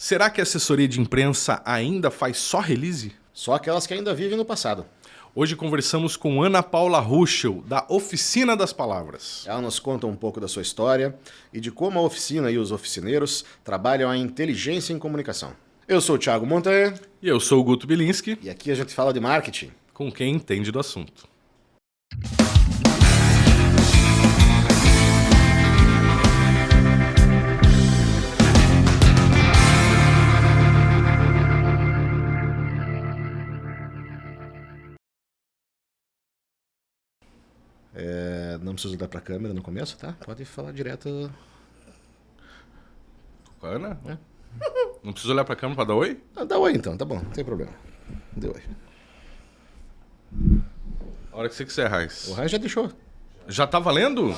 Será que a assessoria de imprensa ainda faz só release? Só aquelas que ainda vivem no passado. Hoje conversamos com Ana Paula Ruschel, da Oficina das Palavras. Ela nos conta um pouco da sua história e de como a oficina e os oficineiros trabalham a inteligência em comunicação. Eu sou o Thiago Montanha. E eu sou o Guto Bilinski. E aqui a gente fala de marketing. Com quem entende do assunto. Não precisa olhar pra câmera no começo, tá? Pode falar direto. Ana? É. Não precisa olhar pra câmera pra dar oi? Dá oi então, tá bom, não tem problema. Dê oi. A hora que você quiser, Raiz. O Raiz já deixou. Já tá valendo?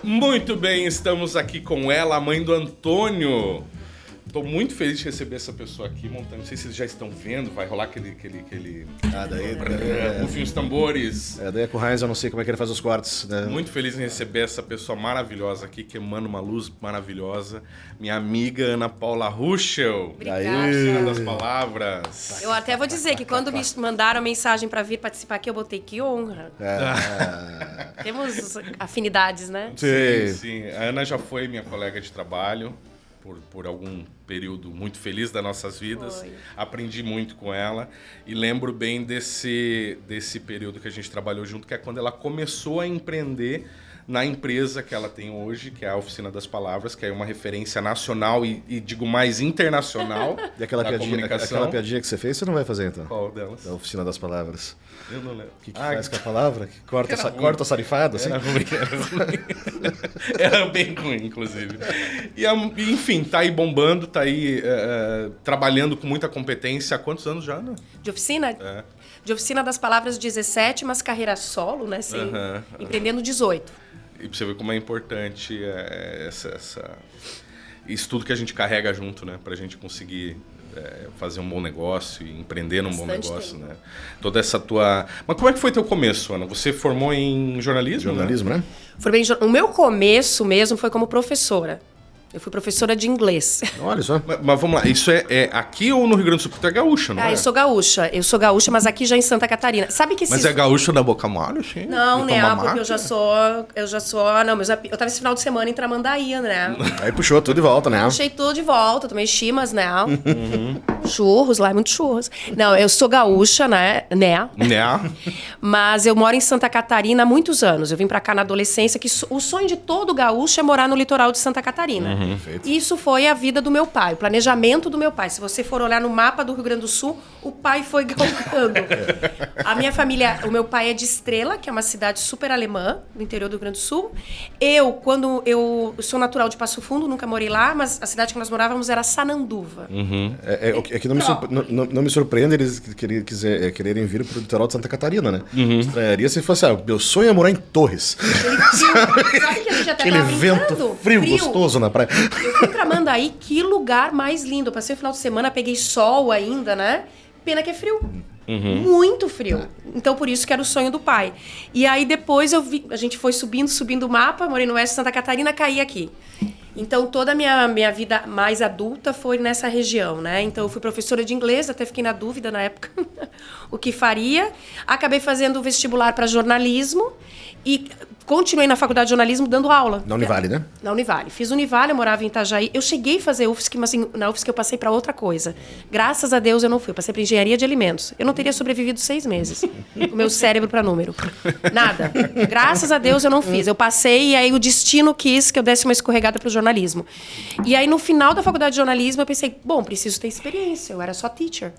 Muito bem, estamos aqui com ela, a mãe do Antônio. Tô muito feliz de receber essa pessoa aqui, montando. Não sei se vocês já estão vendo, vai rolar aquele rufem os tambores. Daí é com o Heinz, eu não sei como é que ele faz os cortes. Né? Muito feliz em receber essa pessoa maravilhosa aqui, que emana uma luz maravilhosa. Minha amiga Ana Paula Ruschel. Obrigada. Das palavras. Eu até vou dizer que quando me mandaram a mensagem para vir participar aqui, eu botei que honra. Temos afinidades, né? Sim. A Ana já foi minha colega de trabalho. Por algum período muito feliz das nossas vidas. Foi. Aprendi muito com ela e lembro bem desse período que a gente trabalhou junto, que é quando ela começou a empreender na empresa que ela tem hoje, que é a Oficina das Palavras, que é uma referência nacional e digo mais internacional E aquela da comunicação. aquela piadinha que você fez, você não vai fazer então? Qual delas? Da Oficina das Palavras. Eu não lembro. O que faz com a palavra? Que corta a sarifada? Assim? Era ruim. Era bem ruim, inclusive. Enfim, tá aí bombando, tá aí trabalhando com muita competência. Há quantos anos já, Ana? De oficina? É. De Oficina das Palavras, 17, mas carreira solo, né? Assim, empreendendo 18. E pra você ver como é importante isso tudo que a gente carrega junto, né? Pra gente conseguir fazer um bom negócio e empreender num bom negócio, né? Toda essa tua... Mas como é que foi teu começo, Ana? Você formou em jornalismo? Jornalismo, né? O meu começo mesmo foi como professora. Eu fui professora de inglês. Olha só. Mas vamos lá, isso é aqui ou no Rio Grande do Sul? Porque tu é gaúcha, não é? Eu sou gaúcha. Eu sou gaúcha, mas aqui já em Santa Catarina. Sabe que Mas é gaúcha da boca mole, sim? Não, né? Porque eu já sou... Não, mas eu tava esse final de semana em Tramandaí, né? Aí puxou tudo de volta, né? Puxei tudo de volta, tomei chimas, né? Churros, lá é muito churros. Não, eu sou gaúcha, né? Mas eu moro em Santa Catarina há muitos anos. Eu vim pra cá na adolescência, que o sonho de todo gaúcho é morar no litoral de Santa Catarina. Isso foi a vida do meu pai, o planejamento do meu pai. Se você for olhar no mapa do Rio Grande do Sul, o pai foi galgando. A minha família, o meu pai é de Estrela, que é uma cidade super alemã, no interior do Rio Grande do Sul. Quando eu sou natural de Passo Fundo, nunca morei lá, mas a cidade que nós morávamos era Sananduva. É que não me surpreende eles quererem vir pro litoral de Santa Catarina, né? Estranharia se fosse, meu sonho é morar em Torres. Sabe que a gente até Aquele vento frio, gostoso na praia. Eu fui pra Mandaí, que lugar mais lindo. Eu passei o final de semana, peguei sol ainda, né? Pena que é frio. Muito frio. Então, por isso que era o sonho do pai. E aí, depois, a gente foi subindo o mapa, morei no oeste de Santa Catarina, caí aqui. Então, toda a minha vida mais adulta foi nessa região, né? Então, eu fui professora de inglês, até fiquei na dúvida na época o que faria. Acabei fazendo o vestibular para jornalismo e continuei na faculdade de jornalismo dando aula. Na Univale, né? Na Univale. Fiz Univale, eu morava em Itajaí. Eu cheguei a fazer UFSC, mas assim, na UFSC eu passei para outra coisa. Graças a Deus eu não fui. Eu passei para engenharia de alimentos. Eu não teria sobrevivido 6 meses. Com meu cérebro para número. Nada. Graças a Deus eu não fiz. Eu passei e aí o destino quis que eu desse uma escorregada para o jornalismo. E aí no final da faculdade de jornalismo eu pensei, bom, preciso ter experiência. Eu era só teacher.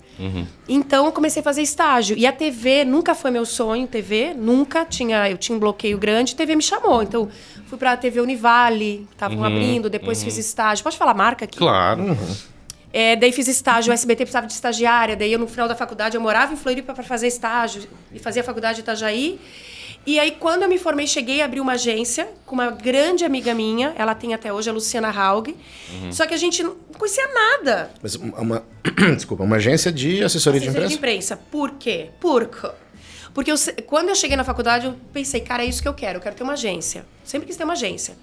Então eu comecei a fazer estágio. E a TV nunca foi meu sonho, TV. Nunca. Eu tinha um bloqueio grande. TV me chamou, então fui pra TV Univale, estavam abrindo, depois fiz estágio. Pode falar marca aqui? Claro. Daí fiz estágio, o SBT precisava de estagiária, daí eu no final da faculdade, eu morava em Floripa para fazer estágio e fazia a faculdade de Itajaí. E aí, quando eu me formei, cheguei a abrir uma agência com uma grande amiga minha, ela tem até hoje, a Luciana Haug, só que a gente não conhecia nada. Mas uma agência de assessoria de imprensa. Por quê? Porque quando eu cheguei na faculdade, eu pensei, cara, é isso que eu quero ter uma agência. Sempre quis ter uma agência.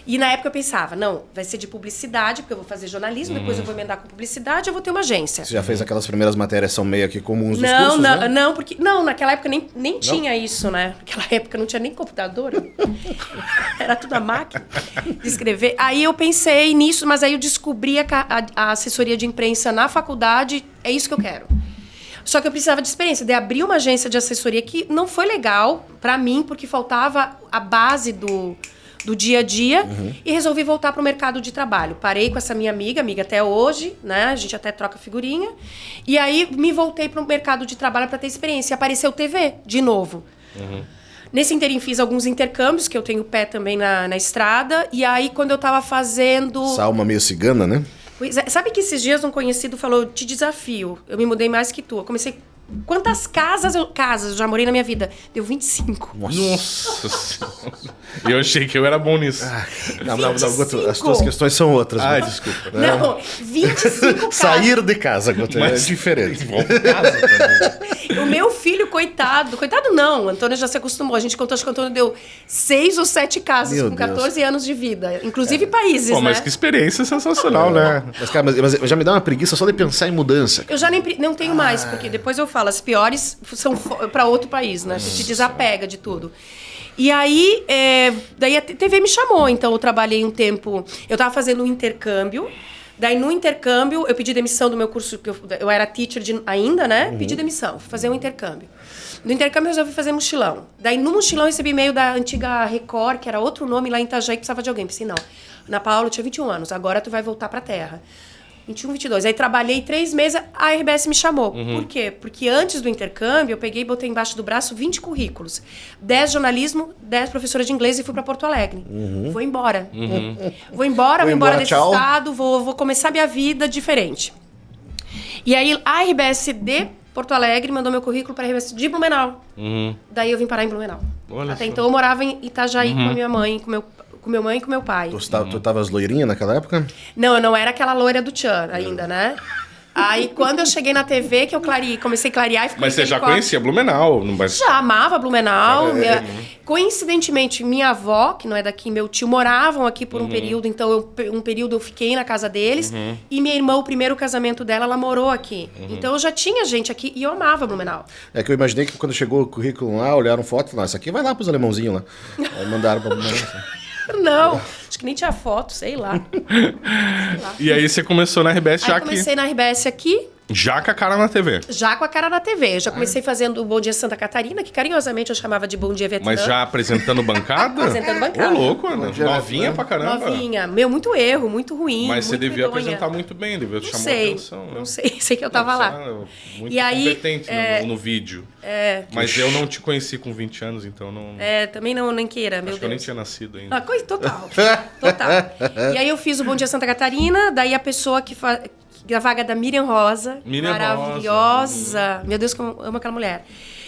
E na época eu pensava, não, vai ser de publicidade, porque eu vou fazer jornalismo, depois eu vou emendar com publicidade, eu vou ter uma agência. Você já fez aquelas primeiras matérias, são meio que comuns dos Não, cursos, não, né? não, porque... Não, naquela época nem tinha isso, né? Naquela época não tinha nem computador. Era tudo a máquina de escrever. Aí eu pensei nisso, mas aí eu descobri a assessoria de imprensa na faculdade, é isso que eu quero. Só que eu precisava de experiência, de abrir uma agência de assessoria que não foi legal pra mim, porque faltava a base do dia a dia, e resolvi voltar para o mercado de trabalho. Parei com essa minha amiga até hoje, né? A gente até troca figurinha. E aí me voltei para o mercado de trabalho para ter experiência. E apareceu TV de novo. Nesse interim fiz alguns intercâmbios, que eu tenho pé também na estrada. E aí quando eu estava fazendo... Essa alma meio cigana, né? Pois é, sabe que esses dias um conhecido falou, te desafio, eu me mudei mais que tu. Eu comecei... Quantas casas eu já morei na minha vida? Deu 25. Nossa Senhora. E eu achei que eu era bom nisso. Não, Guto, as tuas questões são outras. Ai, Guto. desculpa. Não, 25 casas. Sair de casa, Guto, Mas- é diferente. O meu filho, coitado não, o Antônio já se acostumou. A gente contou, acho que o Antônio deu 6 ou 7 casas Meu com Deus. 14 anos de vida. Inclusive países, Pô, né? mas que experiência sensacional, né? Mas, cara, mas já me dá uma preguiça só de pensar em mudança. Eu já não tenho mais, porque depois eu falo, as piores são para outro país, né? Você te desapega de tudo. E aí, daí a TV me chamou, então eu trabalhei um tempo... Eu estava fazendo um intercâmbio, daí no intercâmbio eu pedi demissão do meu curso, porque eu era teacher ainda, né? Pedi demissão, fui fazer um intercâmbio. No intercâmbio eu resolvi fazer mochilão. Daí no mochilão eu recebi e-mail da antiga Record, que era outro nome lá em Itajaí, que precisava de alguém. Pensei, não, Ana Paula, eu tinha 21 anos, agora tu vai voltar pra terra. 21, 22. Aí trabalhei 3 meses, a RBS me chamou. Por quê? Porque antes do intercâmbio, eu peguei e botei embaixo do braço 20 currículos. 10 jornalismo, 10 professora de inglês e fui para Porto Alegre. Vou embora. Vou embora desse tchau. estado, vou começar minha vida diferente. E aí a RBS de Porto Alegre mandou meu currículo para a RBS de Blumenau. Daí eu vim parar em Blumenau. Olha Até só. então eu morava em Itajaí com a minha mãe, com meu mãe e com meu pai. Tu tavas loirinha naquela época? Não, eu não era aquela loira do Tchan ainda, né? Aí, quando eu cheguei na TV, que eu comecei a clarear... E fiquei Mas você já helicóptero. conhecia Blumenau? Não vai... Já amava Blumenau. Coincidentemente, minha avó, que não é daqui, meu tio, moravam aqui por um período. Então, um período eu fiquei na casa deles. E minha irmã, o primeiro casamento dela, ela morou aqui. Então, eu já tinha gente aqui e eu amava Blumenau. É que eu imaginei que quando chegou o currículo lá, olharam foto e falaram, isso aqui vai lá pros alemãozinhos lá. Aí mandaram pra Blumenau. Não, acho que nem tinha foto, sei lá. E aí você começou na RBS Aí já comecei na RBS aqui, já com a cara na TV. já com a cara na TV. Eu já comecei fazendo o Bom Dia Santa Catarina, que carinhosamente eu chamava de Bom Dia Vietnã. Mas já apresentando bancada? Apresentando bancada. Ô, louco, Ana. dia, Novinha né? pra caramba. Novinha. Muito erro, muito ruim. Mas você muito devia medonha. apresentar muito bem, devia Não chamar sei, atenção. Né? não sei. Sei que eu tava lá. Muito E aí, competente no vídeo. Mas eu não te conheci com 20 anos, então não... Também não, nem queira, meu acho que eu nem Deus. tinha nascido ainda. Ah, coisa total. Total. E aí eu fiz o Bom Dia Santa Catarina, daí a pessoa a vaga da Miriam Rosa. Miriam maravilhosa. Meu Deus, como eu amo aquela mulher.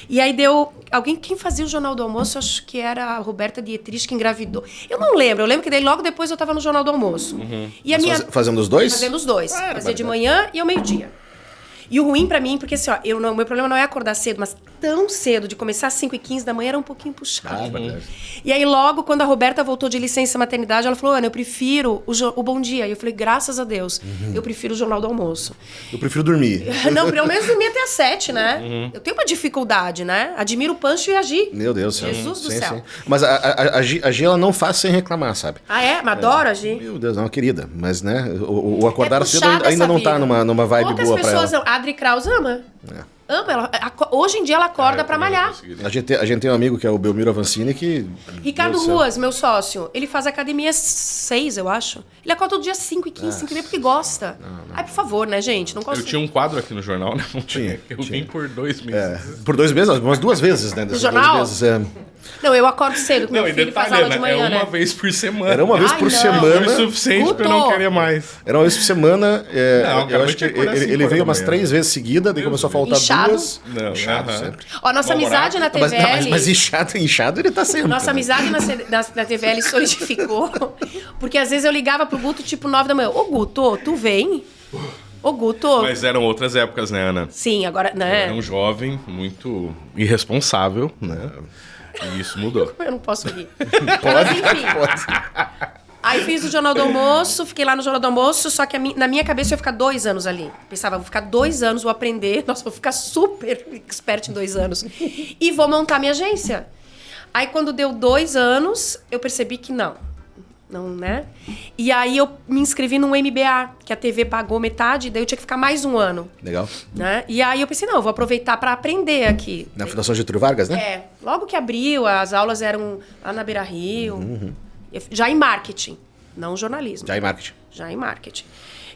E aí deu... Quem fazia o Jornal do Almoço, acho que era a Roberta Dietrich, que engravidou. Eu não lembro. Eu lembro que daí logo depois eu tava no Jornal do Almoço. E a Mas minha... fazendo os dois? Fazendo os dois. Fazia de manhã e ao meio-dia. E o ruim pra mim, porque assim, ó, meu problema não é acordar cedo, mas tão cedo, de começar às 5h15 da manhã, era um pouquinho puxado. E aí logo, quando a Roberta voltou de licença maternidade, ela falou, Ana, eu prefiro o Bom Dia. E eu falei, graças a Deus, eu prefiro o Jornal do Almoço. Eu prefiro dormir. Não, pelo menos dormir até às 7, né? Eu tenho uma dificuldade, né? Admiro o Pancho e a Gi. Meu Deus do céu. Jesus do céu. Mas a Gi, ela não faz sem reclamar, sabe? Ah, é? Mas adoro a Gi. Meu Deus, é uma querida. Mas, né, o acordar cedo puxada ainda essa não tá vida. numa vibe Poucas boa pra pessoas ela. amam. A Adri Kraus ama. Ama. Hoje em dia ela acorda pra malhar. A gente tem um amigo que é o Belmiro Avancini que... Ricardo Deus do céu. Ruas, meu sócio, ele faz academia às 6, eu acho. Ele acorda todo dia 5h15, 5h30, porque gosta. Ai, por favor, né, gente? Não Eu consigo. tinha um quadro aqui no jornal, né? Tinha. Eu vim por 2 meses. Por 2 meses, umas 2 vezes, né? No dessas jornal? 2 vezes, Não, eu acordo cedo, com Não, meu e filho faz detalhe, aula de né? manhã, É uma né? vez por semana. Era uma vez Ai, por não. Foi semana. o suficiente pra eu não Guto. querer mais. Era uma vez por semana. Não, eu cara, acho que vai ter que acordar às ele 5 veio da umas manhã. 3 vezes seguida, daí começou a faltar Inchado? 2. Não, Inchado aham. sempre. Ó, nossa amizade na Mas, TVL... mas inchado ele tá sempre. Nossa né? amizade na TVL solidificou. Porque às vezes eu ligava pro Guto, tipo, 9 da manhã. Ô, Guto, tu vem? Ô, Guto... Mas eram outras épocas, né, Ana? Sim, agora, Eu né? era um jovem muito irresponsável, né? E isso mudou. Eu não posso rir. Pode, Mas enfim. pode. Aí fiz o Jornal do Almoço, fiquei lá no Jornal do Almoço, só que na minha cabeça eu ia ficar 2 anos ali. Pensava, vou ficar 2 anos, vou aprender, nossa, vou ficar super expert em 2 anos. E vou montar minha agência. Aí quando deu 2 anos, eu percebi que não, né? E aí eu me inscrevi num MBA, que a TV pagou metade, daí eu tinha que ficar mais 1 ano. Legal. Né? E aí eu pensei, não, eu vou aproveitar para aprender aqui. Na Fundação Getúlio Vargas, né? É, logo que abriu, as aulas eram lá na Beira Rio, já em marketing, não jornalismo. Já em marketing. Já em marketing.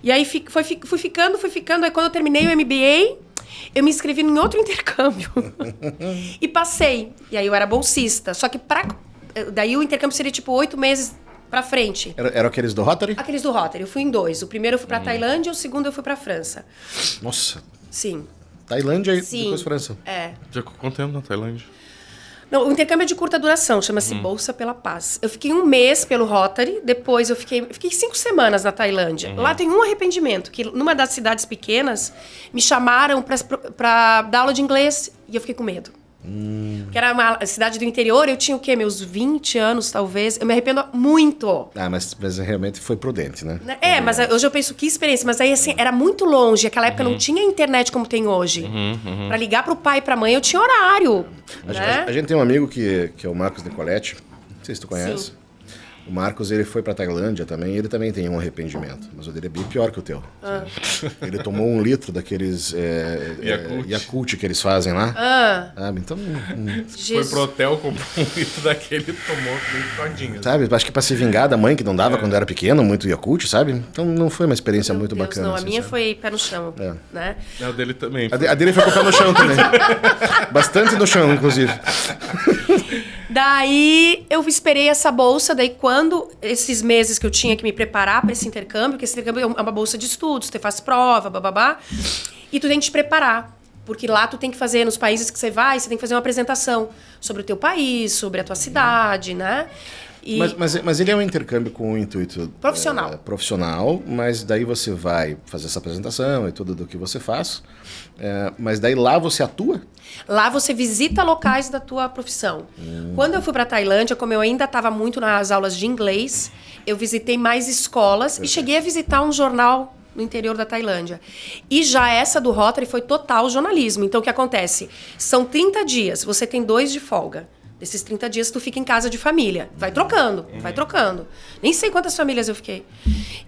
E aí fui ficando, aí quando eu terminei o MBA, eu me inscrevi em outro intercâmbio e passei. E aí eu era bolsista, só que daí o intercâmbio seria tipo 8 meses pra frente. Eram aqueles do Rotary? Aqueles do Rotary, eu fui em 2. O primeiro eu fui pra Tailândia, o segundo eu fui pra França. Nossa. Sim. Tailândia e Sim. depois França. É. Já quanto tempo na Tailândia? Não, o intercâmbio é de curta duração, chama-se Bolsa pela Paz. Eu fiquei 1 mês pelo Rotary, depois eu fiquei 5 semanas na Tailândia. Lá tem um arrependimento, que numa das cidades pequenas, me chamaram pra dar aula de inglês e eu fiquei com medo. Porque era uma cidade do interior, eu tinha o quê? Meus 20 anos, talvez. Eu me arrependo muito. Ah, mas realmente foi prudente, né? É, mas hoje eu penso, que experiência. Mas aí, assim, era muito longe. Naquela época não tinha internet como tem hoje. Pra ligar pro pai e pra mãe, eu tinha horário. A gente tem um amigo que é o Marcos Nicoletti. Não sei se tu conhece. Sim. O Marcos, ele foi pra Tailândia também, ele também tem um arrependimento, mas o dele é bem pior que o teu. Ele tomou 1 litro daqueles Yakult que eles fazem lá. Sabe? Então, Foi pro hotel, comprou 1 litro daquele e tomou bem todinho. sabe, acho que pra se vingar da mãe que não dava quando era pequeno, muito Yakult, sabe? Então não foi uma experiência muito Deus, bacana. não, a assim, minha sabe? foi pé no chão, né? É, o dele também. A dele foi com o pé no chão também. Bastante no chão, inclusive. Daí eu esperei essa bolsa, daí quando esses meses que eu tinha que me preparar para esse intercâmbio, porque esse intercâmbio é uma bolsa de estudos, tu faz prova, bababá, e tu tem que te preparar. Porque lá tu tem que fazer, nos países que você vai, você tem que fazer uma apresentação sobre o teu país, sobre a tua cidade, né? E Mas ele é um intercâmbio com um intuito Profissional. Profissional, mas daí você vai fazer essa apresentação e tudo do que você faz. Mas daí lá você atua? lá você visita locais da tua profissão. Quando eu fui para Tailândia, como eu ainda estava muito nas aulas de inglês, eu visitei mais escolas e cheguei a visitar um jornal no interior da Tailândia. E já essa do Rotary foi total jornalismo. Então, o que acontece? São 30 dias, você tem 2 de folga. Desses 30 dias, tu fica em casa de família. Vai trocando, vai trocando. Nem sei quantas famílias eu fiquei.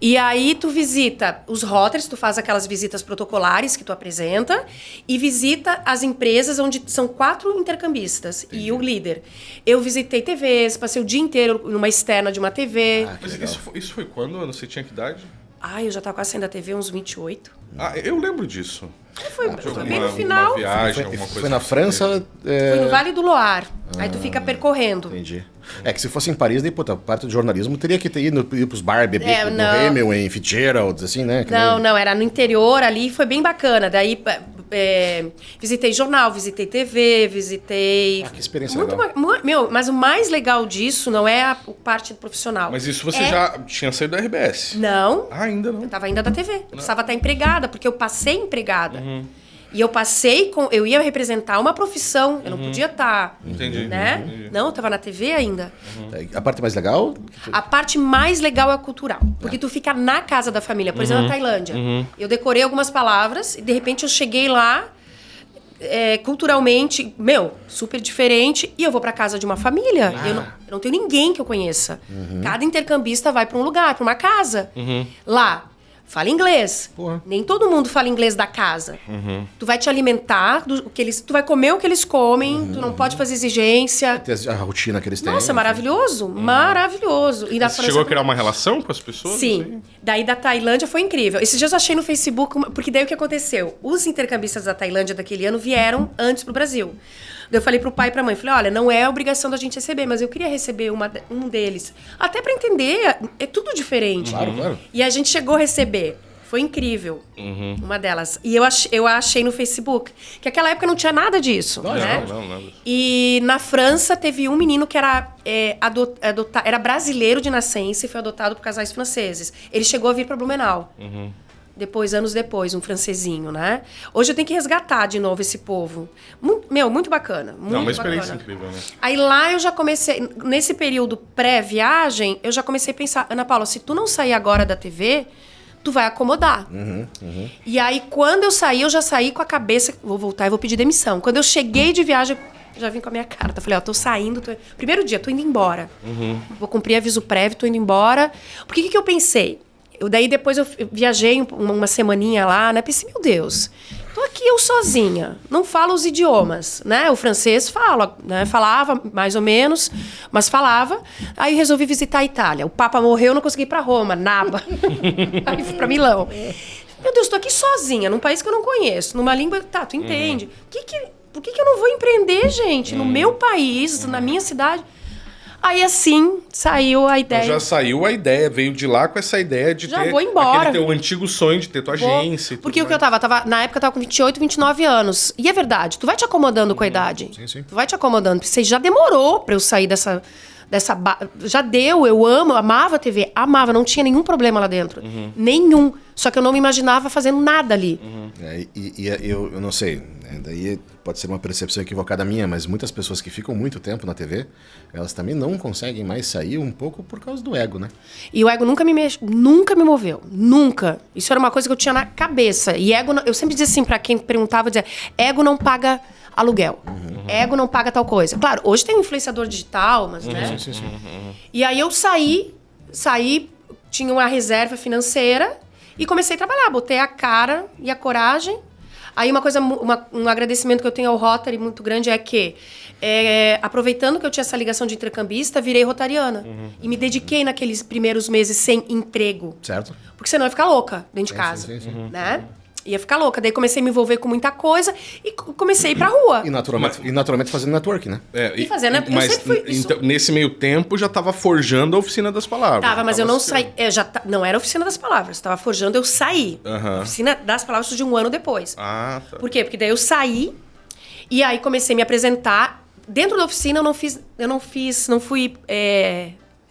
E aí, tu visita os Rotarys, tu faz aquelas visitas protocolares que tu apresenta, e visita as empresas onde são 4 intercambistas e o líder. Eu visitei TVs, passei o dia inteiro numa externa de uma TV. Mas isso foi quando? Você tinha que idade? Eu já tava quase saindo da TV, uns 28. Eu lembro disso. Foi bem no final. Uma viagem, alguma coisa Foi na assim. França? Foi no Vale do Loire. Aí tu fica percorrendo. Entendi. É que se fosse em Paris, daí, puta, a parte do jornalismo teria que ir pros bar, beber, no não. Hemingway, Fitzgerald, assim, né? Que Não, era no interior ali, foi bem bacana. Daí visitei jornal, visitei TV, visitei... que experiência muito legal. Mas o mais legal disso não é a parte profissional. Mas isso você já tinha saído da RBS? Não. Ainda não. Eu tava ainda da TV. Eu precisava estar empregada, porque eu passei empregada. E eu passei eu ia representar uma profissão, eu não podia estar. Entendi. Né? Entendi. Não, eu tava na TV ainda. A parte mais legal? A parte mais legal é a cultural. Porque tu fica na casa da família. Por exemplo, na Tailândia. Eu decorei algumas palavras e, de repente, eu cheguei lá, culturalmente, super diferente. E eu vou pra casa de uma família. Eu não tenho ninguém que eu conheça. Cada intercambista vai pra um lugar, pra uma casa. Lá, fala inglês. Porra. Nem todo mundo fala inglês da casa. Tu vai te alimentar, tu vai comer o que eles comem, tu não pode fazer exigência. Tem a rotina que eles têm. Nossa, maravilhoso, maravilhoso. E da Você França chegou a criar uma relação com as pessoas? Sim. Assim? Daí da Tailândia foi incrível. Esses dias eu achei no Facebook, porque daí o que aconteceu? Os intercambistas da Tailândia daquele ano vieram antes pro Brasil. Daí eu falei pro pai e pra mãe, falei, olha, não é obrigação da gente receber, mas eu queria receber um deles. Até pra entender, é tudo diferente. Claro, claro. E a gente chegou a receber. Foi incrível, uma delas. E eu achei no Facebook, que naquela época não tinha nada disso. Né? Não, nada. E na França teve um menino que era, era brasileiro de nascença e foi adotado por casais franceses. Ele chegou a vir para Blumenau. anos depois, um francesinho, né? Hoje eu tenho que resgatar de novo esse povo. Muito bacana. Muito uma experiência incrível, né? Aí lá eu já comecei, nesse período pré-viagem, eu já comecei a pensar, Ana Paula, se tu não sair agora da TV, tu vai acomodar. E aí, quando eu saí, eu já saí com a cabeça, vou voltar e vou pedir demissão. Quando eu cheguei de viagem, já vim com a minha carta. Falei, tô saindo. Primeiro dia, tô indo embora. Vou cumprir aviso prévio, tô indo embora. Por que eu pensei? Daí depois eu viajei uma semaninha lá, né? Pensei, meu Deus, tô aqui eu sozinha, não falo os idiomas, né? O francês fala, né? Falava mais ou menos, mas falava. Aí resolvi visitar a Itália. O Papa morreu, eu não consegui ir pra Roma, nada. Aí fui pra Milão. Meu Deus, tô aqui sozinha, num país que eu não conheço, numa língua... Tá, tu entende. Por que eu não vou empreender, gente? No meu país, na minha cidade... Aí, assim, saiu a ideia. Então já saiu a ideia, veio de lá com essa ideia de já ter vou embora. Aquele teu antigo sonho de ter tua agência. Porque o que eu tava, na época eu tava com 28, 29 anos. E é verdade, tu vai te acomodando com a idade. Sim. Tu vai te acomodando. Porque já demorou pra eu sair dessa já deu, eu amava a TV, amava, não tinha nenhum problema lá dentro. Nenhum. Só que eu não me imaginava fazendo nada ali. Eu não sei, daí pode ser uma percepção equivocada minha, mas muitas pessoas que ficam muito tempo na TV, elas também não conseguem mais sair um pouco por causa do ego, né? E o ego nunca me moveu, nunca. Isso era uma coisa que eu tinha na cabeça. E ego, eu sempre dizia assim, pra quem perguntava, eu dizia, ego não paga aluguel. Ego não paga tal coisa. Claro, hoje tem um influenciador digital, mas, né? Sim. E aí eu saí, tinha uma reserva financeira e comecei a trabalhar. Botei a cara e a coragem. Aí um agradecimento que eu tenho ao Rotary muito grande é que, aproveitando que eu tinha essa ligação de intercambista, virei rotariana. E me dediquei naqueles primeiros meses sem emprego. Certo. Porque senão eu ia ficar louca dentro de casa. Sim. Né? Ia ficar louca. Daí comecei a me envolver com muita coisa e comecei a ir pra rua. E naturalmente fazendo network, né? Mas então, nesse meio tempo já tava forjando a Oficina das Palavras. Tava, mas eu não saí. Não era a Oficina das Palavras. Tava forjando, eu saí. A Oficina das Palavras surgiu um ano depois. Ah, tá. Por quê? Porque daí eu saí e aí comecei a me apresentar. Dentro da oficina eu não fui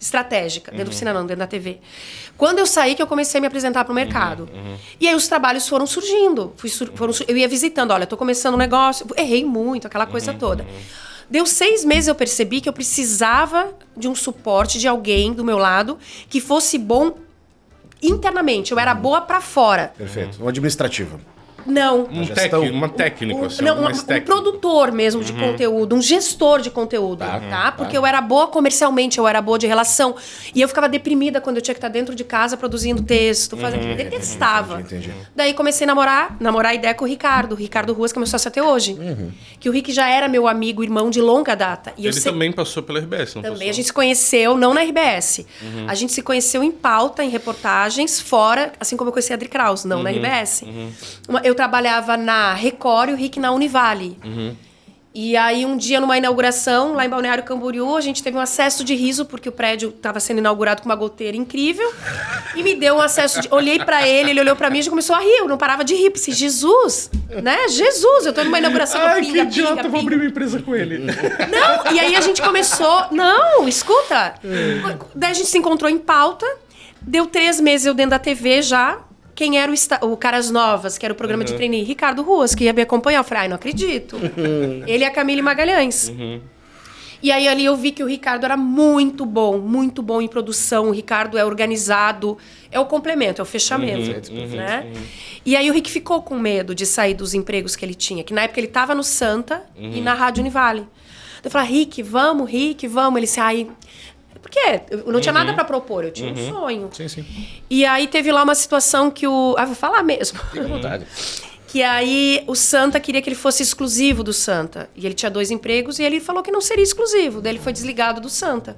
estratégica. Dentro da oficina não, dentro da TV. Quando eu saí que eu comecei a me apresentar para o mercado. E aí os trabalhos foram surgindo. Eu ia visitando, olha, tô começando um negócio. Errei muito, aquela coisa toda. Deu 6 meses eu percebi que eu precisava de um suporte de alguém do meu lado que fosse bom internamente. Eu era boa para fora. Perfeito. Um administrativo. Não. Uma técnica, assim. Um produtor mesmo de conteúdo, um gestor de conteúdo, tá? Porque eu era boa comercialmente, eu era boa de relação. E eu ficava deprimida quando eu tinha que estar dentro de casa produzindo texto, fazendo... Detestava. Entendi. Daí comecei a namorar a ideia com o Ricardo Ruas, que é meu sócio até hoje. Que o Rick já era meu amigo, irmão de longa data. E ele também passou pela RBS, não também passou? A gente se conheceu, não na RBS. A gente se conheceu em pauta, em reportagens, fora, assim como eu conheci a Adri Kraus, não na RBS. Eu trabalhava na Record e o Rick na Univale. E aí, um dia, numa inauguração, lá em Balneário Camboriú, a gente teve um acesso de riso, porque o prédio estava sendo inaugurado com uma goteira incrível. E me deu um acesso de... Olhei pra ele olhou pra mim e já começou a rir. Eu não parava de rir. Pensei, Jesus, né? Jesus, eu tô numa inauguração... Que idiota, eu vou abrir uma empresa com ele. Não, e aí a gente começou... Não, escuta. Daí a gente se encontrou em pauta. Deu 3 meses eu dentro da TV já... Quem era o Caras Novas, que era o programa de trainee? Ricardo Ruas, que ia me acompanhar. Eu falei, não acredito. Ele e a Camille Magalhães. E aí ali eu vi que o Ricardo era muito bom em produção. O Ricardo é organizado, é o complemento, é o fechamento. Né? E aí o Rick ficou com medo de sair dos empregos que ele tinha. Que na época ele estava no Santa e na Rádio Univale. Eu falei, Rick, vamos. Ele disse, porque eu não tinha nada pra propor, eu tinha um sonho. Sim. E aí teve lá uma situação que vou falar mesmo. Fica à vontade. Que aí o Santa queria que ele fosse exclusivo do Santa. E ele tinha 2 empregos e ele falou que não seria exclusivo. Daí ele foi desligado do Santa.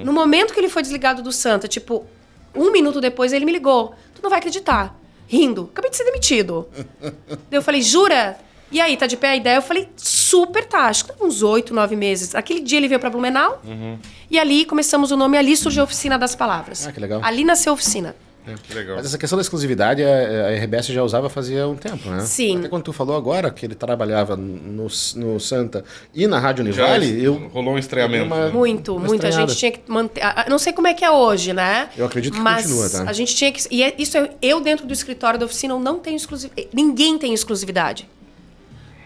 No momento que ele foi desligado do Santa, tipo, 1 minuto depois ele me ligou. Tu não vai acreditar. Rindo. Acabei de ser demitido. Daí eu falei, jura? E aí, tá de pé a ideia? Eu falei, super tá. Acho que uns 8, 9 meses. Aquele dia ele veio pra Blumenau. E ali começamos o nome. Ali surgiu a Oficina das Palavras. Ah, que legal. Ali nasceu a oficina. Que legal. Mas essa questão da exclusividade, a RBS já usava fazia um tempo, né? Sim. Até quando tu falou agora que ele trabalhava no Santa e na Rádio Univale, rolou um estreamento. Muito. A gente tinha que manter... Não sei como é que é hoje, né? Eu acredito que mas continua, tá? A gente tinha que... Eu dentro do escritório da oficina, eu não tenho exclusividade. Ninguém tem exclusividade.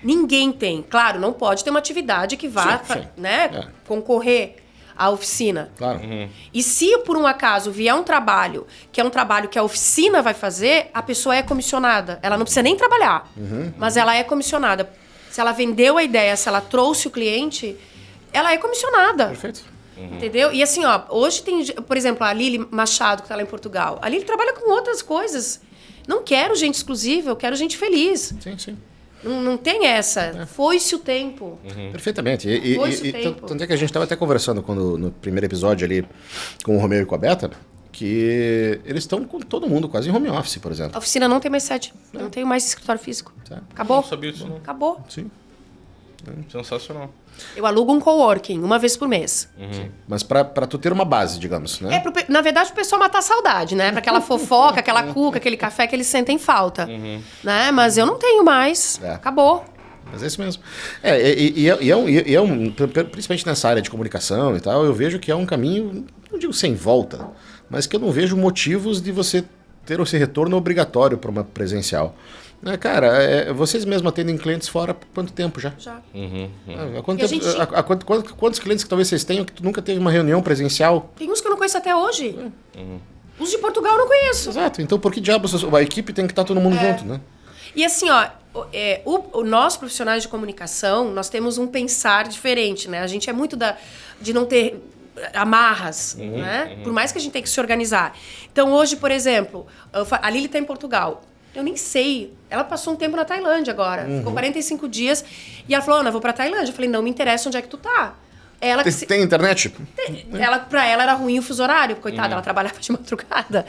Ninguém tem. Claro, não pode ter uma atividade que vá né, concorrer à oficina. Claro. E se por um acaso vier um trabalho que é um trabalho que a oficina vai fazer, a pessoa é comissionada. Ela não precisa nem trabalhar, mas ela é comissionada. Se ela vendeu a ideia, se ela trouxe o cliente, ela é comissionada. Perfeito. Entendeu? E assim, ó, hoje tem, por exemplo, a Lili Machado, que tá lá em Portugal. A Lili trabalha com outras coisas. Não quero gente exclusiva, eu quero gente feliz. Sim. Não tem essa. Foi-se o tempo. Perfeitamente. Foi-se o tempo. Tanto é que a gente estava até conversando no primeiro episódio ali com o Romeu e com a Beta, que eles estão com todo mundo quase em home office, por exemplo. A oficina não tem mais sede. Eu não tenho mais escritório físico. Tá. Acabou? Não sabia disso, não. Acabou. Sim. Sensacional. Eu alugo um coworking uma vez por mês. Mas para tu ter uma base, digamos, né? Na verdade, o pessoal matar a saudade, né? Pra aquela fofoca, aquela cuca, aquele café que eles sentem falta. Né? Mas eu não tenho mais. Acabou. Mas é isso mesmo. Principalmente nessa área de comunicação e tal, eu vejo que é um caminho, não digo sem volta, mas que eu não vejo motivos de você ter esse retorno obrigatório para uma presencial. Cara, vocês mesmos atendem clientes fora há quanto tempo já? Já. Quantos clientes que talvez vocês tenham que tu nunca teve uma reunião presencial? Tem uns que eu não conheço até hoje. Os de Portugal eu não conheço. Exato. Então por que diabos a equipe tem que estar todo mundo junto, né? E assim, ó, nós profissionais de comunicação, nós temos um pensar diferente, né? A gente é muito de não ter amarras, né? Por mais que a gente tenha que se organizar. Então hoje, por exemplo, a Lili está em Portugal. Eu nem sei. Ela passou um tempo na Tailândia agora. Ficou 45 dias. E ela falou, Ana, eu vou pra Tailândia. Eu falei, não me interessa onde é que tu tá. Tem internet? Pra ela era ruim o fuso horário. Coitada, ela trabalhava de madrugada.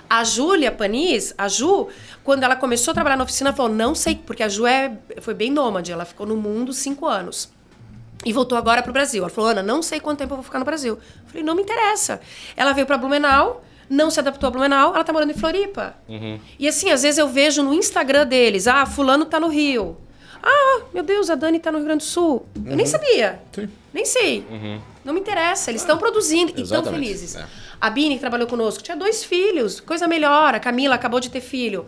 A Júlia Panis, a Ju, quando ela começou a trabalhar na oficina, falou, não sei. Porque a Ju foi bem nômade. Ela ficou no mundo 5 anos. E voltou agora pro Brasil. Ela falou, Ana, não sei quanto tempo eu vou ficar no Brasil. Eu falei, não me interessa. Ela veio pra Blumenau. Não se adaptou a Blumenau, ela tá morando em Floripa. E assim, às vezes eu vejo no Instagram deles, fulano tá no Rio. Meu Deus, a Dani tá no Rio Grande do Sul. Eu nem sabia. Sim. Nem sei. Não me interessa, eles estão produzindo e estão felizes. A Bini, que trabalhou conosco, tinha 2 filhos, coisa melhor. A Camila acabou de ter filho.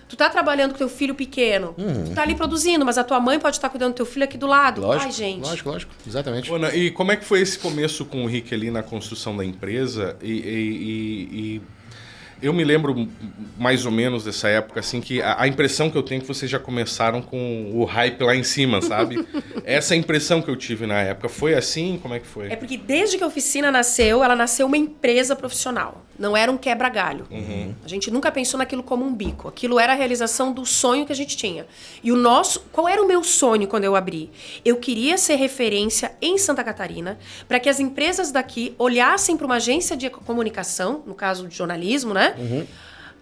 Tu tá trabalhando com teu filho pequeno, tu tá ali produzindo, mas a tua mãe pode estar cuidando do teu filho aqui do lado. Lógico, ai, gente. Lógico, exatamente. Ana, e como é que foi esse começo com o Rick ali na construção da empresa? E eu me lembro mais ou menos dessa época, assim, que a impressão que eu tenho é que vocês já começaram com o hype lá em cima, sabe? Essa é a impressão que eu tive na época. Foi assim? Como é que foi? É porque desde que a oficina nasceu, ela nasceu uma empresa profissional. Não era um quebra-galho. A gente nunca pensou naquilo como um bico. Aquilo era a realização do sonho que a gente tinha. E qual era o meu sonho quando eu abri? Eu queria ser referência em Santa Catarina para que as empresas daqui olhassem para uma agência de comunicação, no caso de jornalismo, né?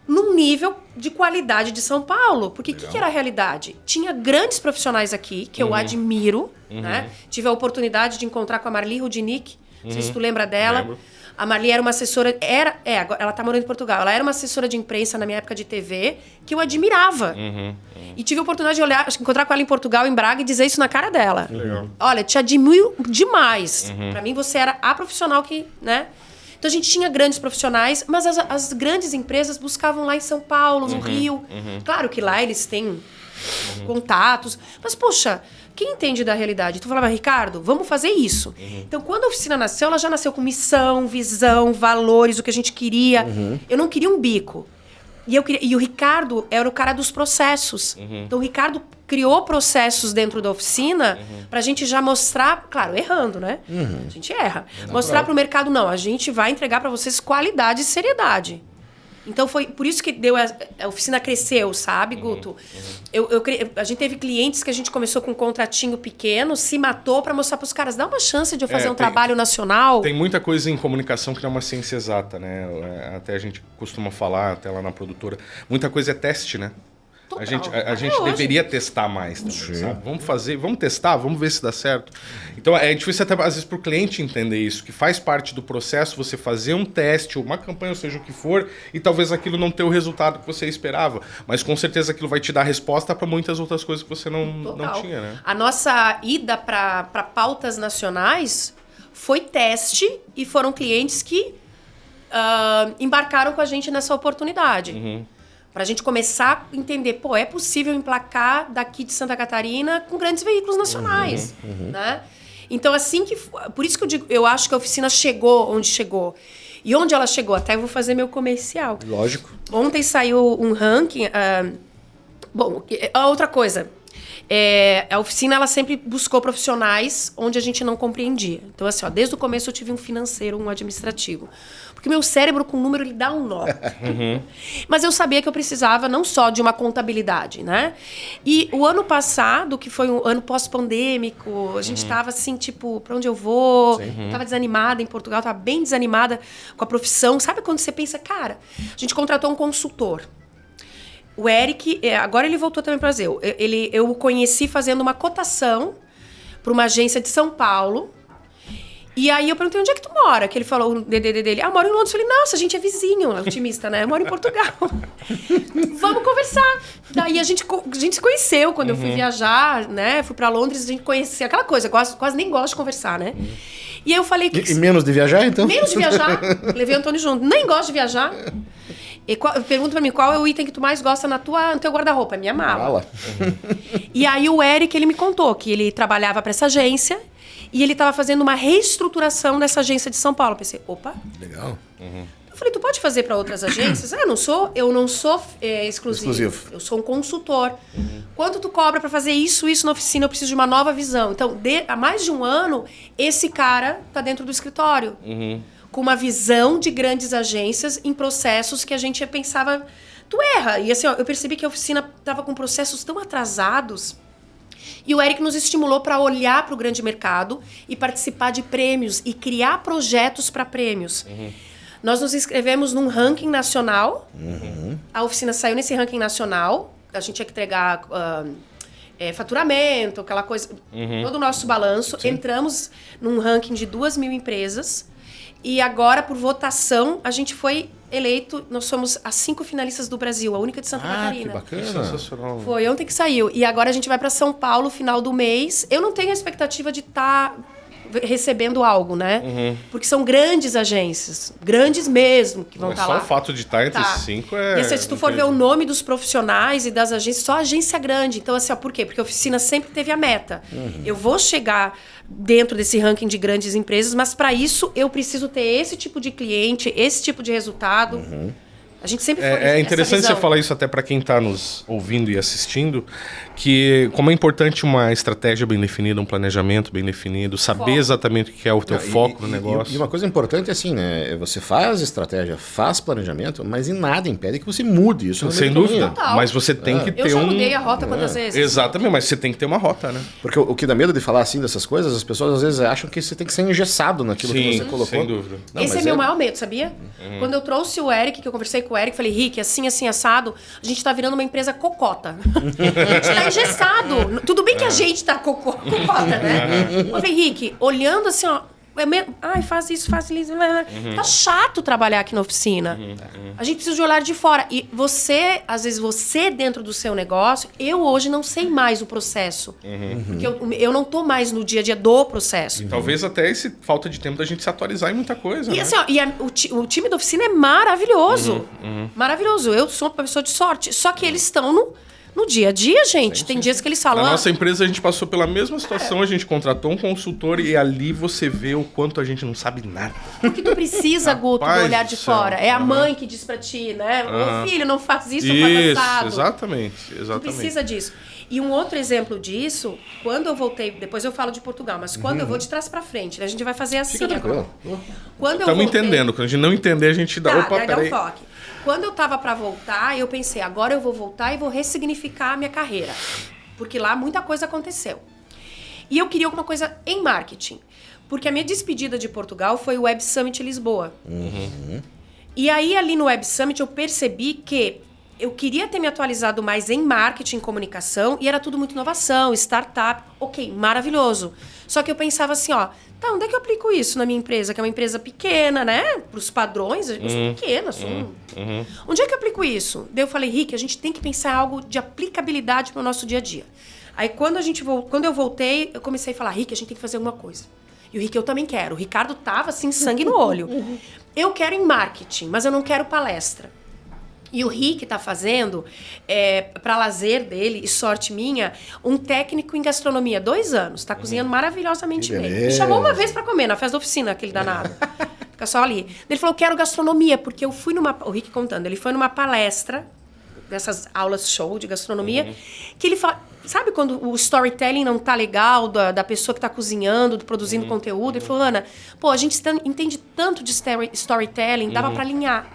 Num nível de qualidade de São Paulo. Porque o que era a realidade? Tinha grandes profissionais aqui, que eu admiro. Né? Tive a oportunidade de encontrar com a Marli Rudinick. Não sei se tu lembra dela. Lembro. A Marli era uma assessora... agora ela tá morando em Portugal. Ela era uma assessora de imprensa na minha época de TV, que eu admirava. E tive a oportunidade de encontrar com ela em Portugal, em Braga, e dizer isso na cara dela. Legal. Olha, te admiro demais. Pra mim, você era a profissional que... né? Então, a gente tinha grandes profissionais, mas as grandes empresas buscavam lá em São Paulo, no Rio. Claro que lá eles têm contatos. Mas, poxa, quem entende da realidade? Tu falava, Ricardo, vamos fazer isso. Então, quando a oficina nasceu, ela já nasceu com missão, visão, valores, o que a gente queria. Eu não queria um bico. E o Ricardo era o cara dos processos. Então, o Ricardo criou processos dentro da oficina pra gente já mostrar, claro, errando, né? A gente erra. Mostrar pro mercado, não, a gente vai entregar pra vocês qualidade e seriedade. Então, foi por isso que a oficina cresceu, sabe, Guto? A gente teve clientes que a gente começou com um contratinho pequeno, se matou pra mostrar pros caras, dá uma chance de eu fazer um trabalho nacional. Tem muita coisa em comunicação que não é uma ciência exata, né? Até a gente costuma falar, até lá na produtora, muita coisa é teste, né? Total. A gente deveria testar mais também, sabe? Vamos testar, vamos ver se dá certo. Então é difícil até às vezes para o cliente entender isso, que faz parte do processo você fazer um teste, uma campanha, ou seja o que for, e talvez aquilo não ter o resultado que você esperava. Mas com certeza aquilo vai te dar resposta para muitas outras coisas que você não tinha, né? A nossa ida para pautas nacionais foi teste e foram clientes que embarcaram com a gente nessa oportunidade. Pra gente começar a entender, é possível emplacar daqui de Santa Catarina com grandes veículos nacionais, né? Então, por isso que eu digo, eu acho que a oficina chegou onde chegou. E onde ela chegou? Até eu vou fazer meu comercial. Lógico. Ontem saiu um ranking. Outra coisa. A oficina, ela sempre buscou profissionais onde a gente não compreendia. Então, assim, desde o começo eu tive um financeiro, um administrativo. Porque meu cérebro com número, ele dá um nó. Mas eu sabia que eu precisava não só de uma contabilidade, né? E o ano passado, que foi um ano pós-pandêmico, a gente tava assim, tipo, pra onde eu vou? Tava desanimada em Portugal, tava bem desanimada com a profissão. Sabe quando você pensa, cara, a gente contratou um consultor. O Eric, agora ele voltou também para o Brasil. Eu o conheci fazendo uma cotação para uma agência de São Paulo. E aí eu perguntei, onde é que tu mora? Que ele falou, o DDD dele. Moro em Londres. Eu falei, nossa, a gente é vizinho. Otimista, né? Eu moro em Portugal. Vamos conversar. Daí a gente se conheceu quando eu fui viajar, né? Fui para Londres, a gente conhecia aquela coisa. Quase nem gosto de conversar, né? E aí eu falei... E menos de viajar, então? Menos de viajar. Levei o Antônio junto. Nem gosto de viajar. Pergunta pra mim, qual é o item que tu mais gosta no teu guarda-roupa? É minha mala. E aí o Eric, ele me contou que ele trabalhava para essa agência e ele estava fazendo uma reestruturação dessa agência de São Paulo. Eu pensei, opa. Legal. Eu falei, tu pode fazer para outras agências? Eu não sou exclusivo. Eu sou um consultor. Quanto tu cobra para fazer isso na oficina? Eu preciso de uma nova visão. Então, há mais de um ano, esse cara tá dentro do escritório. Com uma visão de grandes agências em processos que a gente pensava, tu erra. E assim, eu percebi que a oficina estava com processos tão atrasados. E o Eric nos estimulou para olhar para o grande mercado e participar de prêmios e criar projetos para prêmios. Nós nos inscrevemos num ranking nacional. A oficina saiu nesse ranking nacional. A gente tinha que entregar faturamento, aquela coisa, todo o nosso balanço. Sim. Entramos num ranking de 2.000 empresas. E agora, por votação, a gente foi eleito. Nós somos as 5 finalistas do Brasil, a única de Santa Catarina. Que bacana. Sensacional. Foi ontem que saiu. E agora a gente vai para São Paulo, final do mês. Eu não tenho a expectativa de estar recebendo algo, né? Porque são grandes agências, grandes mesmo, que vão estar lá. Só o fato de estar entre os 5 E assim, se tu for ver o nome dos profissionais e das agências, só agência grande. Então, assim, por quê? Porque a oficina sempre teve a meta. Eu vou chegar dentro desse ranking de grandes empresas, mas para isso eu preciso ter esse tipo de cliente, esse tipo de resultado. A gente sempre foi É interessante você falar isso até para quem está nos ouvindo e assistindo, que como é importante uma estratégia bem definida, um planejamento bem definido, saber exatamente o que é o teu foco no negócio. E uma coisa importante é assim, né? Você faz estratégia, faz planejamento, mas em nada impede que você mude isso. Sem dúvida. Mas você tem que ter Eu já mudei a rota quantas vezes? Exatamente, mas você tem que ter uma rota, né? Porque o que dá medo de falar assim dessas coisas, as pessoas às vezes acham que você tem que ser engessado naquilo que você colocou. Sem dúvida. Não, esse é meu maior medo, sabia? Quando eu trouxe o Eric, que eu conversei com o Eric, falei, Rick, assim, assado, a gente tá virando uma empresa cocota. A gente tá engessado. Tudo bem que a gente tá cocota, né? Eu falei, Rick, olhando assim, ó, faz isso, faz isso. Tá chato trabalhar aqui na oficina. A gente precisa de olhar de fora. E você, às vezes, dentro do seu negócio, eu hoje não sei mais o processo. Porque eu não tô mais no dia a dia do processo. E talvez até esse falta de tempo da gente se atualizar em muita coisa. E assim, ó, o time da oficina é maravilhoso. Maravilhoso. Eu sou uma pessoa de sorte. Só que eles estão no dia a dia, gente. Tem dias que eles falam... Na nossa empresa, a gente passou pela mesma situação. A gente contratou um consultor e ali você vê o quanto a gente não sabe nada. Porque tu precisa, Guto, do olhar de fora. É a mãe que diz pra ti, né? Ô, filho, não faz isso, faz assado. Exatamente. Tu precisa disso. E um outro exemplo disso, quando eu voltei... Depois eu falo de Portugal, mas quando eu vou de trás pra frente, né? A gente vai fazer assim agora. Estamos entendendo. Quando a gente não entender, a gente dá... Opa, dá um toque. Quando eu tava para voltar, eu pensei, agora eu vou voltar e vou ressignificar a minha carreira. Porque lá muita coisa aconteceu. E eu queria alguma coisa em marketing. Porque a minha despedida de Portugal foi o Web Summit Lisboa. E aí, ali no Web Summit, eu percebi que eu queria ter me atualizado mais em marketing e comunicação e era tudo muito inovação, startup. Ok, maravilhoso. Só que eu pensava assim, ó, tá, onde é que eu aplico isso na minha empresa? Que é uma empresa pequena, né? Para os padrões, eu sou pequena, Onde é que eu aplico isso? Daí eu falei, Rick, a gente tem que pensar em algo de aplicabilidade para o nosso dia a dia. Aí quando eu voltei, eu comecei a falar, Rick, a gente tem que fazer alguma coisa. E o Rick, eu também quero. O Ricardo tava assim, sangue no olho. Eu quero em marketing, mas eu não quero palestra. E o Rick tá fazendo, para lazer dele e sorte minha, um técnico em gastronomia, 2 anos. Tá cozinhando maravilhosamente bem. Me chamou uma vez para comer, na festa da oficina, aquele danado. Fica só ali. Ele falou, eu quero gastronomia, porque eu fui numa... O Rick contando, ele foi numa palestra, dessas aulas show de gastronomia, que ele fala... Sabe quando o storytelling não tá legal, da pessoa que tá cozinhando, produzindo conteúdo? Ele falou, Ana, pô, a gente entende tanto de storytelling, dava para alinhar,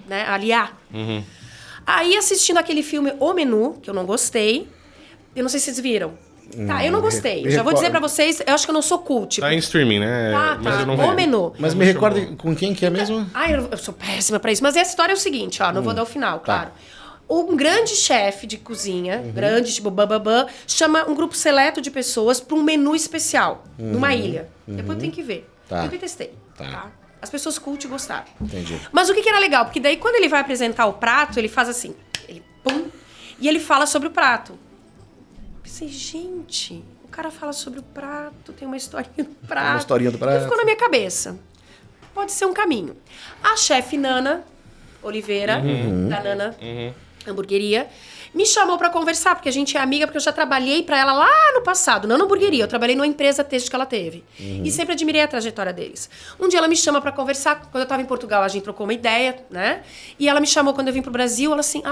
né? Aliar. Aí, assistindo aquele filme O Menu, que eu não gostei, eu não sei se vocês viram. Tá, eu não gostei. Já vou dizer pra vocês, eu acho que eu não sou cult. Tá em streaming, né? Tá. Mas eu não O Menu. Mas me recorde com quem que é mesmo? Ai, eu sou péssima pra isso. Mas a história é o seguinte, ó, não vou dar o final, claro. Um grande chefe de cozinha, grande, tipo bababã, chama um grupo seleto de pessoas para um menu especial, numa ilha. Depois tem que ver. Tá. Eu detestei. Tá. As pessoas cult gostaram. Entendi. Mas o que era legal? Porque daí quando ele vai apresentar o prato, ele faz assim, ele pum, e ele fala sobre o prato. Eu pensei, gente, o cara fala sobre o prato, tem uma historinha do prato. Uma historinha do prato. Então ficou na minha cabeça. Pode ser um caminho. A chefe Nana Oliveira, da Nana Hamburgueria, me chamou pra conversar, porque a gente é amiga, porque eu já trabalhei pra ela lá no passado, não na hamburgueria, eu trabalhei numa empresa têxtil que ela teve. E sempre admirei a trajetória deles. Um dia ela me chama pra conversar, quando eu tava em Portugal, a gente trocou uma ideia, né? E ela me chamou quando eu vim pro Brasil, ela assim,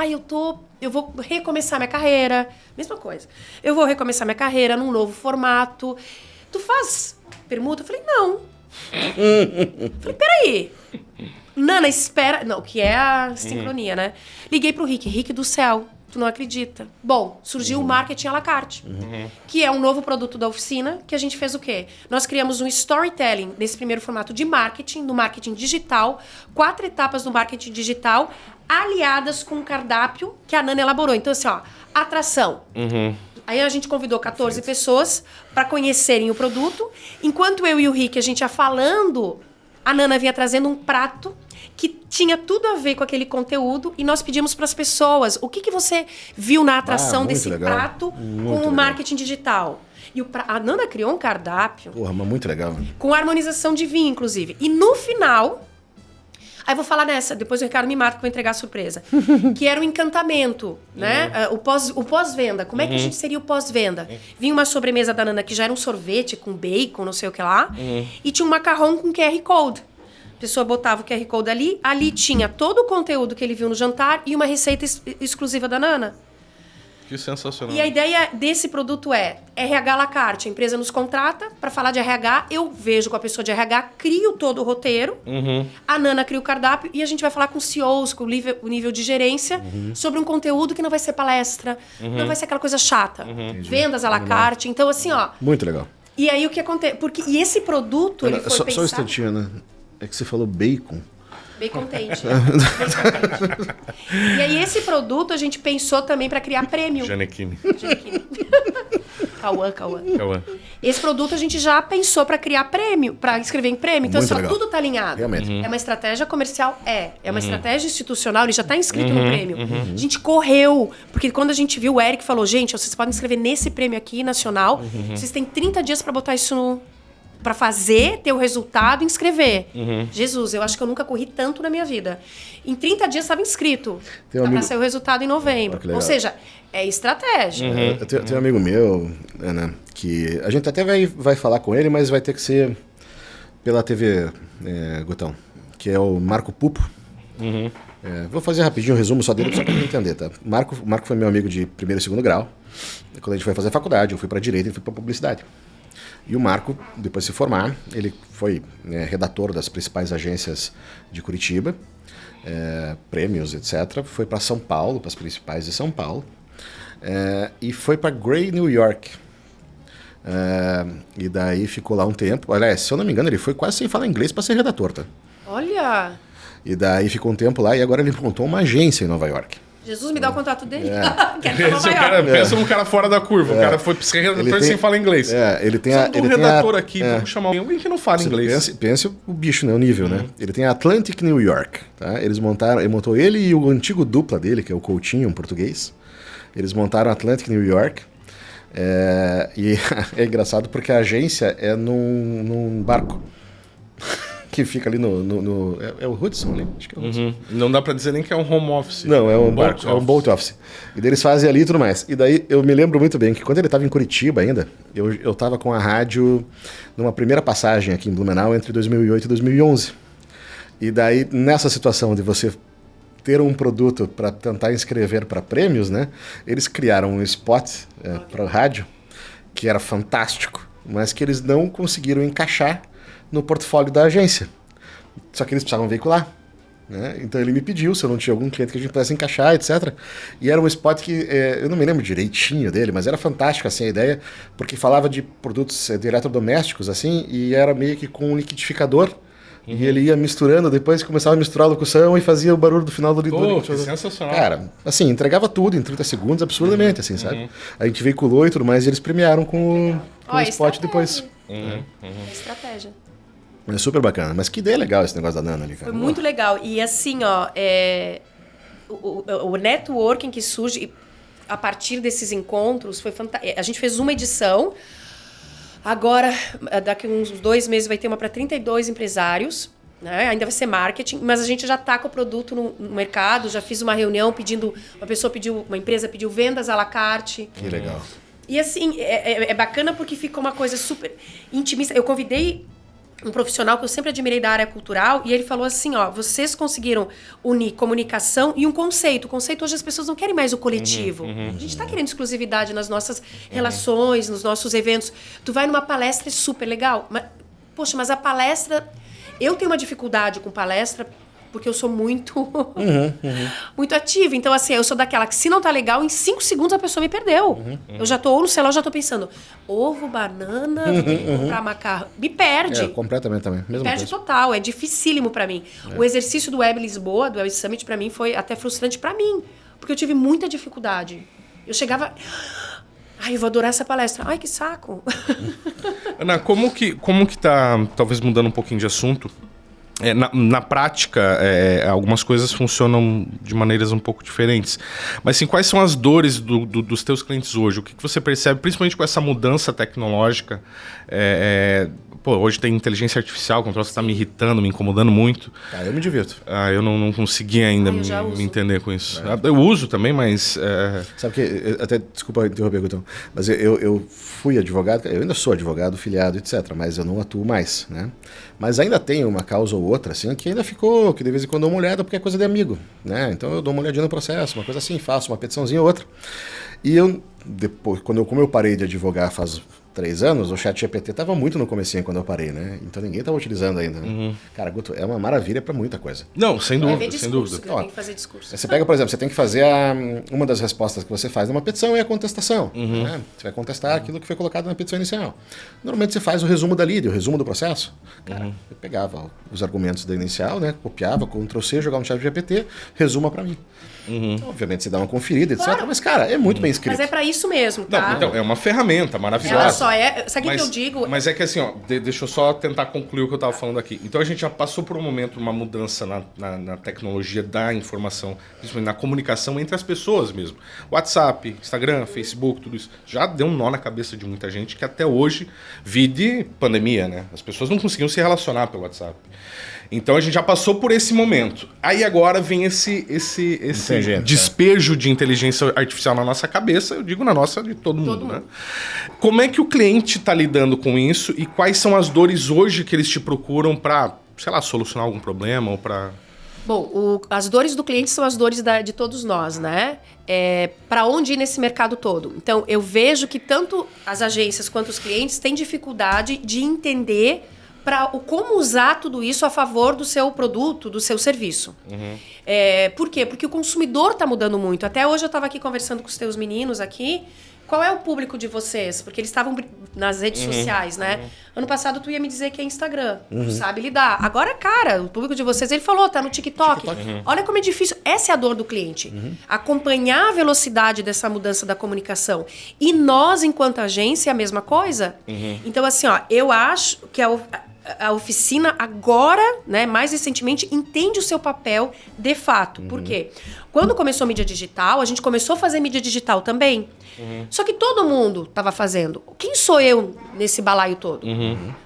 eu vou recomeçar minha carreira. Mesma coisa. Eu vou recomeçar minha carreira num novo formato. Tu faz permuta? Eu falei, não. Falei, peraí. Nana, espera... Não, que é a sincronia, né? Liguei pro Rick. Rick do céu, tu não acredita. Bom, surgiu o marketing à la carte, que é um novo produto da oficina, que a gente fez o quê? Nós criamos um storytelling nesse primeiro formato de marketing, no marketing digital, 4 etapas do marketing digital, aliadas com um cardápio que a Nana elaborou. Então, assim, ó, atração. Aí a gente convidou 14 pessoas para conhecerem o produto. Enquanto eu e o Rick, a gente ia falando, a Nana vinha trazendo um prato que tinha tudo a ver com aquele conteúdo e nós pedimos para as pessoas o que você viu na atração desse prato com o marketing digital. E a Nana criou um cardápio. Porra, mas muito legal. Com harmonização de vinho, inclusive. E no final... Aí vou falar nessa, depois o Ricardo me mata que eu vou entregar a surpresa. Que era o encantamento, né? O pós-venda. Como é que a gente seria o pós-venda? Vinha uma sobremesa da Nana que já era um sorvete com bacon, não sei o que lá. E tinha um macarrão com QR Code. A pessoa botava o QR Code ali. Ali tinha todo o conteúdo que ele viu no jantar e uma receita exclusiva da Nana. Que sensacional. E a ideia desse produto é RH à la carte. A empresa nos contrata para falar de RH. Eu vejo com a pessoa de RH, crio todo o roteiro. A Nana cria o cardápio e a gente vai falar com CEOs, com o nível de gerência, sobre um conteúdo que não vai ser palestra, não vai ser aquela coisa chata. Vendas à la carte. Então, assim, ó... Muito legal. E aí, o que acontece? E esse produto, ele foi pensado... Só um instantinho, né? É que você falou bacon. Bem contente. E aí, esse produto a gente pensou também para criar prêmio. Janequine. Cauã. Cauã. Esse produto a gente já pensou para criar prêmio, para escrever em prêmio. Então, Muito assim, legal. tudo tá alinhado. Realmente. É uma estratégia comercial? É uma estratégia institucional, ele já tá inscrito no prêmio. A gente correu, porque quando a gente viu, o Eric falou, gente, vocês podem inscrever nesse prêmio aqui, nacional, vocês têm 30 dias para botar isso no... Pra fazer, ter o resultado e inscrever. Jesus, eu acho que eu nunca corri tanto na minha vida. Em 30 dias estava inscrito. Pra sair o resultado em novembro. Ou seja, é estratégia. Eu tenho um amigo meu, Ana, que a gente até vai falar com ele, mas vai ter que ser pela TV, Gutão, que é o Marco Pupo. Vou fazer rapidinho um resumo só dele só pra ele entender, tá? Marco foi meu amigo de 1º e 2º grau. Quando a gente foi fazer faculdade, eu fui pra direita e ele foi pra publicidade. E o Marco, depois de se formar, ele foi redator das principais agências de Curitiba, prêmios, etc. Foi para São Paulo, para as principais de São Paulo, e foi para Grey, New York. E daí ficou lá um tempo. Aliás, se eu não me engano, ele foi quase sem falar inglês para ser redator, tá? Olha! E daí ficou um tempo lá e agora ele montou uma agência em Nova York. Jesus, me dá o contato dele. Quero Esse Nova é o cara, York. pensa num cara fora da curva. O cara foi redator sem falar inglês. Ele tem Precisa de um redator aqui, é. vamos chamar alguém que não fala inglês. Pense o bicho, né? O nível, né? Ele tem a Atlantic New York, tá? Ele montou ele e o antigo dupla dele, que é o Coutinho, um português. Eles montaram a Atlantic New York. E é engraçado porque a agência é num barco. Que fica ali é o Hudson ali? Acho que é o Hudson. Não dá pra dizer nem que é um home office. Não, é um barco, é um boat office. E daí eles fazem ali e tudo mais. E daí eu me lembro muito bem que quando ele estava em Curitiba ainda, eu estava com a rádio numa primeira passagem aqui em Blumenau entre 2008 e 2011. E daí, nessa situação de você ter um produto para tentar inscrever para prêmios, né? Eles criaram um spot para rádio que era fantástico, mas que eles não conseguiram encaixar no portfólio da agência. Só que eles precisavam veicular. Né? Então ele me pediu se eu não tinha algum cliente que a gente pudesse encaixar, etc. E era um spot que, eu não me lembro direitinho dele, mas era fantástico assim, a ideia, porque falava de produtos de eletrodomésticos, assim, e era meio que com um liquidificador. E ele ia misturando, depois começava a misturar a locução e fazia o barulho do final do liquidificador. Sensacional. Cara, assim, entregava tudo em 30 segundos, absurdamente, assim, sabe? A gente veiculou e tudo mais, e eles premiaram com o spot depois. É estratégia. É super bacana. Mas que ideia legal esse negócio da Nana ali, cara. Foi muito legal. E assim, o networking que surge a partir desses encontros foi fantástico. A gente fez uma edição. Agora, daqui a uns 2 meses, vai ter uma para 32 empresários. Né? Ainda vai ser marketing, mas a gente já está com o produto no mercado. Já fiz uma reunião pedindo... Uma empresa pediu vendas à la carte. Que legal. E assim, é bacana porque fica uma coisa super intimista. Eu convidei um profissional que eu sempre admirei da área cultural, e ele falou assim, vocês conseguiram unir comunicação e um conceito. O conceito, hoje as pessoas não querem mais o coletivo. A gente está querendo exclusividade nas nossas relações, nos nossos eventos. Tu vai numa palestra, é super legal. Mas a palestra... Eu tenho uma dificuldade com palestra, porque eu sou muito muito ativa. Então, assim, eu sou daquela que se não tá legal, em 5 segundos a pessoa me perdeu. Eu já tô, ou no celular, já tô pensando, ovo, banana, vou comprar macarrão. Me perde. Completamente também. Mesma Perde coisa. total, é dificílimo pra mim. O exercício do Web Lisboa, do Web Summit, pra mim, foi até frustrante pra mim. Porque eu tive muita dificuldade. Eu chegava... Ai, eu vou adorar essa palestra. Ai, que saco. Ana, como que tá, talvez mudando um pouquinho de assunto, na prática, algumas coisas funcionam de maneiras um pouco diferentes. Mas, assim, quais são as dores dos teus clientes hoje? O que você percebe, principalmente com essa mudança tecnológica? Hoje tem inteligência artificial, que está me irritando, me incomodando muito. Eu me divirto. Eu não consegui ainda me entender com isso. Eu uso também, mas... Sabe que... Até, desculpa interromper, Gutão, mas eu fui advogado, eu ainda sou advogado, filiado, etc., mas eu não atuo mais, né? Mas ainda tem uma causa ou outra, assim, que ainda ficou, que de vez em quando eu dou uma olhada, porque é coisa de amigo, né? Então eu dou uma olhadinha no processo, uma coisa assim, faço uma petiçãozinha ou outra. E eu, depois, como eu parei de advogar faz 3 anos, o ChatGPT estava muito no comecinho quando eu parei, né? Então ninguém estava utilizando ainda, né? Cara, Guto, é uma maravilha para muita coisa. Não, sem dúvida, discurso, sem dúvida. Tem que fazer discurso. Você pega, por exemplo, você tem que fazer uma das respostas que você faz numa petição é a contestação. Né? Você vai contestar aquilo que foi colocado na petição inicial. Normalmente você faz o resumo da lida, o resumo do processo. Cara, eu pegava os argumentos da inicial, né? Copiava, Ctrl+C, jogava no ChatGPT, resuma para mim. Então, obviamente você dá uma conferida, etc. Claro. Mas, cara, é muito bem escrito. Mas é para isso mesmo, tá? Não, então, é uma ferramenta maravilhosa. Ela só é... Sabe o que eu digo? Mas é que assim, deixa eu só tentar concluir o que eu estava falando aqui. Então a gente já passou por um momento, uma mudança na tecnologia da informação, principalmente na comunicação entre as pessoas mesmo. WhatsApp, Instagram, Facebook, tudo isso. Já deu um nó na cabeça de muita gente que até hoje vide pandemia, né? As pessoas não conseguiam se relacionar pelo WhatsApp. Então a gente já passou por esse momento. Aí agora vem esse despejo de inteligência artificial na nossa cabeça, eu digo na nossa de todo mundo, né? Como é que o cliente está lidando com isso e quais são as dores hoje que eles te procuram para, sei lá, solucionar algum problema ou para... Bom, as dores do cliente são as dores de todos nós, né? Para onde ir nesse mercado todo? Então, eu vejo que tanto as agências quanto os clientes têm dificuldade de entender como usar tudo isso a favor do seu produto, do seu serviço. Por quê? Porque o consumidor está mudando muito. Até hoje eu estava aqui conversando com os teus meninos aqui, qual é o público de vocês? Porque eles estavam nas redes sociais, né? Ano passado tu ia me dizer que é Instagram. Tu sabe lidar. Agora, cara, o público de vocês, ele falou, tá no TikTok. Olha como é difícil. Essa é a dor do cliente. Acompanhar a velocidade dessa mudança da comunicação. E nós, enquanto agência, é a mesma coisa. Então, assim, ó, eu acho que a oficina agora, né, mais recentemente, entende o seu papel de fato. Por quê? Quando começou a mídia digital, a gente começou a fazer mídia digital também. Só que todo mundo estava fazendo. Quem sou eu nesse balaio todo?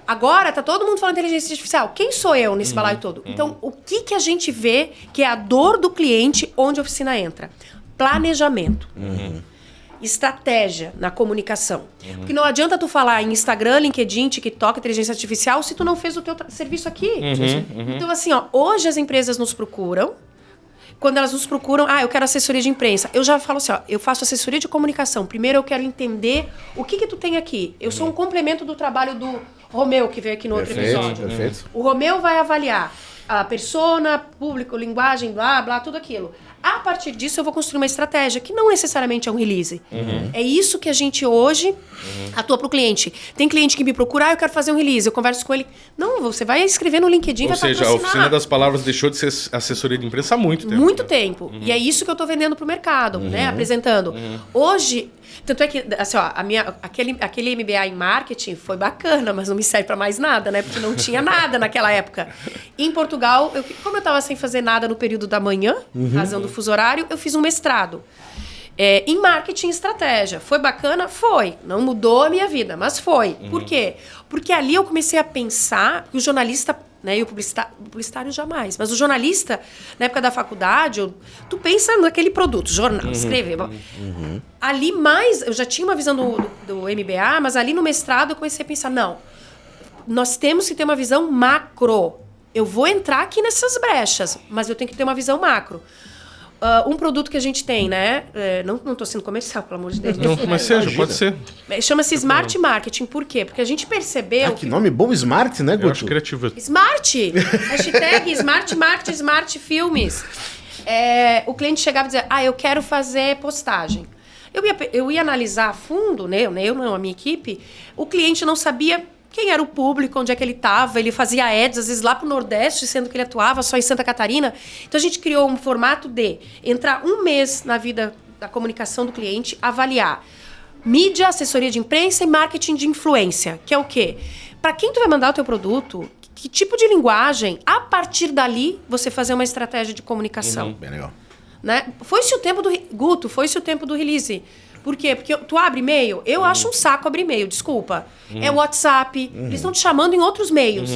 Agora tá todo mundo falando inteligência artificial. Quem sou eu nesse balaio todo? Então, o que a gente vê que é a dor do cliente onde a oficina entra? Planejamento. Estratégia na comunicação. Porque não adianta tu falar em Instagram, LinkedIn, TikTok, inteligência artificial, se tu não fez o teu serviço aqui. Então, assim, ó, hoje as empresas nos procuram. Quando elas nos procuram, eu quero assessoria de imprensa. Eu já falo assim, ó, eu faço assessoria de comunicação. Primeiro eu quero entender o que tu tem aqui. Eu sou um complemento do trabalho do Romeu, que veio aqui no outro episódio. Perfeito. O Romeu vai avaliar a persona, público, linguagem, blá, blá, tudo aquilo. A partir disso, eu vou construir uma estratégia, que não necessariamente é um release. É isso que a gente hoje atua para o cliente. Tem cliente que me procura, eu quero fazer um release, eu converso com ele. Não, você vai escrever no LinkedIn, vai patrocinar. Ou seja, a Oficina das Palavras deixou de ser assessoria de imprensa há muito tempo. Muito tempo. E é isso que eu estou vendendo para o mercado, né? Apresentando. Hoje, tanto é que, assim, ó, aquele MBA em marketing foi bacana, mas não me serve para mais nada, né? Porque não tinha nada naquela época. Em Portugal, como eu estava sem fazer nada no período da manhã, razão do fuso horário, eu fiz um mestrado em marketing e estratégia. Foi bacana? Foi. Não mudou a minha vida, mas foi. Por quê? Porque ali eu comecei a pensar que o jornalista, né, e o publicitário jamais, mas o jornalista, na época da faculdade, tu pensa naquele produto, jornal, escrever. Ali mais, eu já tinha uma visão do MBA, mas ali no mestrado eu comecei a pensar, não, nós temos que ter uma visão macro. Eu vou entrar aqui nessas brechas, mas eu tenho que ter uma visão macro. Um produto que a gente tem, né? Não estou sendo comercial, pelo amor de Deus. Não, mas seja, pode ser. Chama-se Smart Marketing. Por quê? Porque a gente percebeu... que nome bom, Smart, né, Guto? Eu acho criativo. Smart! Hashtag Smart Marketing, Smart Filmes. O cliente chegava e dizia, eu quero fazer postagem. Eu ia analisar a fundo, né? Eu não, a minha equipe. O cliente não sabia quem era o público, onde é que ele estava. Ele fazia ads, às vezes lá para o Nordeste, sendo que ele atuava só em Santa Catarina. Então, a gente criou um formato de entrar um mês na vida da comunicação do cliente, avaliar mídia, assessoria de imprensa e marketing de influência, que é o quê? Para quem tu vai mandar o teu produto, que tipo de linguagem, a partir dali, você fazer uma estratégia de comunicação. Bem legal. Né? Foi-se o tempo do... Guto, foi-se o tempo do release. Por quê? Porque tu abre e-mail, eu acho um saco abrir e-mail, desculpa. É WhatsApp, eles estão te chamando em outros meios.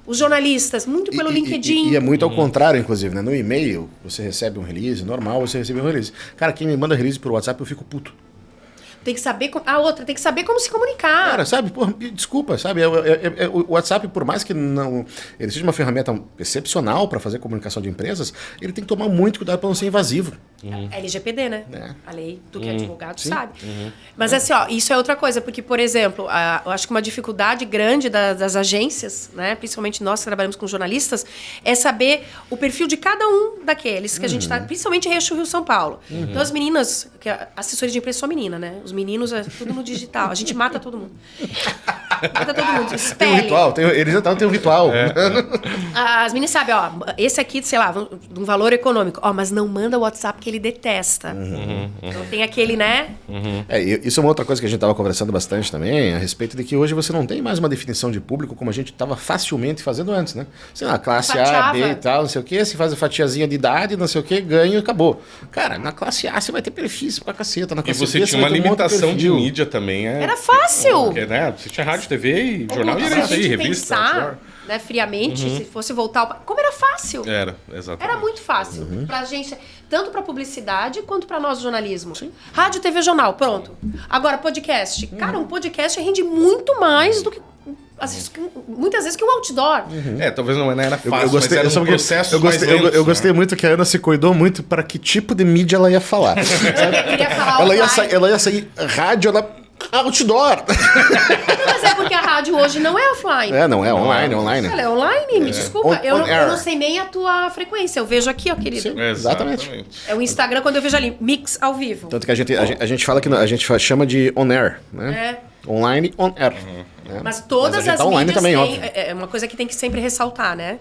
Os jornalistas, muito pelo LinkedIn. E é muito ao contrário, inclusive, né? No e-mail, você recebe um release, normal, você recebe um release. Cara, quem me manda release por WhatsApp, eu fico puto. Tem que saber... A outra, tem que saber como se comunicar. Cara, sabe? Porra, desculpa, sabe? O WhatsApp, por mais que não ele seja uma ferramenta excepcional para fazer comunicação de empresas, ele tem que tomar muito cuidado para não ser invasivo. É LGPD, né? A lei, tu que é advogado, Sim. sabe. Mas assim, ó, isso é outra coisa, porque, por exemplo, eu acho que uma dificuldade grande das agências, né, principalmente nós que trabalhamos com jornalistas, é saber o perfil de cada um daqueles que a gente está, principalmente em Eixo Rio São Paulo. Então, as meninas, que a assessoria de imprensa é só menina, né? Os meninos é tudo no digital. A gente mata todo mundo. Mata todo mundo. Espelho. Tem um ritual, eles já tem um ritual. As meninas sabem, ó, esse aqui, sei lá, de um valor econômico. Ó, mas não manda o WhatsApp que ele detesta. Então tem aquele, né? Isso é uma outra coisa que a gente estava conversando bastante também, a respeito de que hoje você não tem mais uma definição de público como a gente estava facilmente fazendo antes, né? Sei lá, classe A, B e tal, não sei o quê, você faz a fatiazinha de idade, não sei o quê, ganha e acabou. Cara, na classe A você vai ter perfis pra caceta, na classe B você tinha uma limitação de mídia também. Era fácil! Porque, né? Você tinha rádio, TV e jornal, e era isso aí, revista. Pensar, né, friamente, se fosse voltar... Como era fácil! Era, exatamente. Era muito fácil pra gente, tanto pra publicidade quanto pra nós, jornalismo. Sim. Rádio, TV, jornal, pronto. Agora, podcast. Cara, um podcast rende muito mais do que... muitas vezes que um outdoor. Talvez não era fácil, eu gostei, mas era um processo mais lento, eu gostei muito que a Ana se cuidou muito para que tipo de mídia ela ia falar. Eu queria falar ela ia sair rádio, Outdoor! Mas é porque a rádio hoje não é offline. Não é online. Ela é online, me desculpa. Eu On air. não sei nem a tua frequência. Eu vejo aqui, ó, querido. Sim. Exatamente. É o Instagram, quando eu vejo ali, mix ao vivo. Tanto que a gente fala que a gente chama de on air, né? Online, on air. Né? Mas todas Mas a gente as tá online mídias também, têm... óbvio. É uma coisa que tem que sempre ressaltar, né?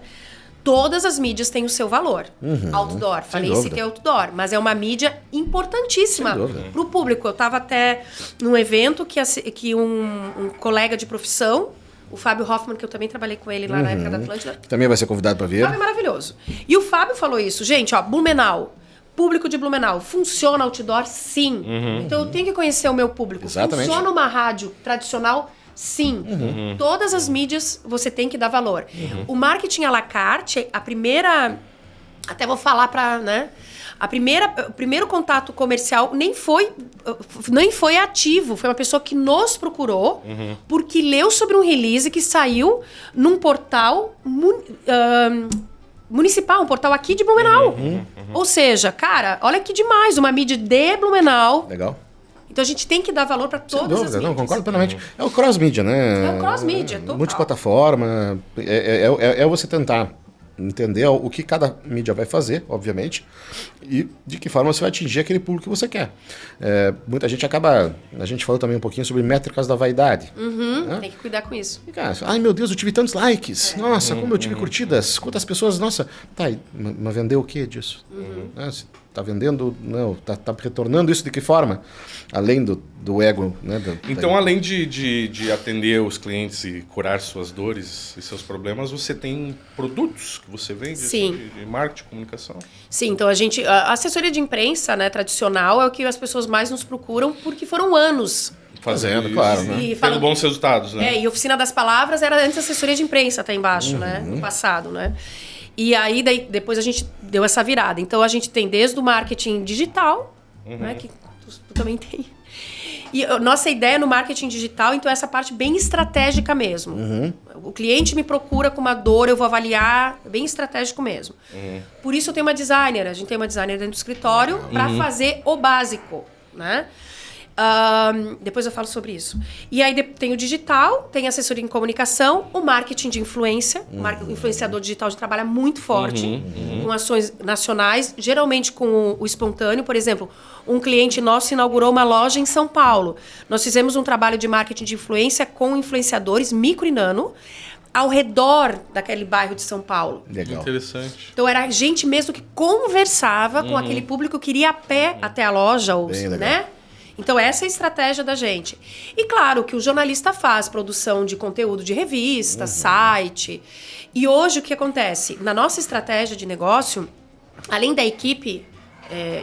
Todas as mídias têm o seu valor. Outdoor. Falei dúvida. citei outdoor. Mas é uma mídia importantíssima Sem dúvida. para o público. Eu estava até num evento que um colega de profissão, o Fábio Hoffman, que eu também trabalhei com ele lá na época da Atlântida. Que também vai ser convidado para O vir. Fábio é maravilhoso. E o Fábio falou isso. Gente, ó, Blumenau. Público de Blumenau. Funciona outdoor? Sim. Então eu tenho que conhecer o meu público. Exatamente. Funciona uma rádio tradicional? Sim. Todas as mídias você tem que dar valor. O marketing à la carte, a primeira... Até vou falar para, né? O primeiro contato comercial nem foi ativo. Foi uma pessoa que nos procurou porque leu sobre um release que saiu num portal municipal, um portal aqui de Blumenau. Ou seja, cara, olha que demais. Uma mídia de Blumenau. Legal. Então a gente tem que dar valor para todas as mídias. Não, concordo plenamente. É o cross-mídia, né? É o cross-mídia, total. Multiplataforma. É você tentar entender o que cada mídia vai fazer, obviamente, e de que forma você vai atingir aquele público que você quer. Muita gente acaba... A gente falou também um pouquinho sobre métricas da vaidade. Né? Tem que cuidar com isso. E, cara, ai meu Deus, eu tive tantos likes. Nossa, como eu tive curtidas. Quantas pessoas... Nossa, tá, mas vendeu o que disso? Né? Tá vendendo, não, tá retornando isso de que forma? Além do ego, né? Então, além de atender os clientes e curar suas dores e seus problemas, você tem produtos que você vende? Sim. De marketing, comunicação? Sim, então a assessoria de imprensa, né, tradicional é o que as pessoas mais nos procuram porque foram anos. Fazendo, claro, né? E Tendo bons resultados, né? e Oficina das Palavras era antes assessoria de imprensa, até embaixo, né? No passado, né? E aí, depois a gente deu essa virada. Então, a gente tem desde o marketing digital, né? Que tu também tem. E nossa ideia no marketing digital, então, é essa parte bem estratégica mesmo. O cliente me procura com uma dor, eu vou avaliar, bem estratégico mesmo. Por isso, eu tenho uma designer. A gente tem uma designer dentro do escritório para fazer o básico, né? Depois eu falo sobre isso. E aí tem o digital, tem assessoria em comunicação, o marketing de influência. O influenciador digital já trabalha muito forte com ações nacionais, geralmente com o espontâneo. Por exemplo, um cliente nosso inaugurou uma loja em São Paulo. Nós fizemos um trabalho de marketing de influência com influenciadores micro e nano ao redor daquele bairro de São Paulo. Legal. Interessante. Então era gente mesmo que conversava com aquele público que iria a pé até a loja, ou, né? Então, essa é a estratégia da gente. E, claro, que o jornalista faz produção de conteúdo de revista, site. E hoje, o que acontece? Na nossa estratégia de negócio, além da equipe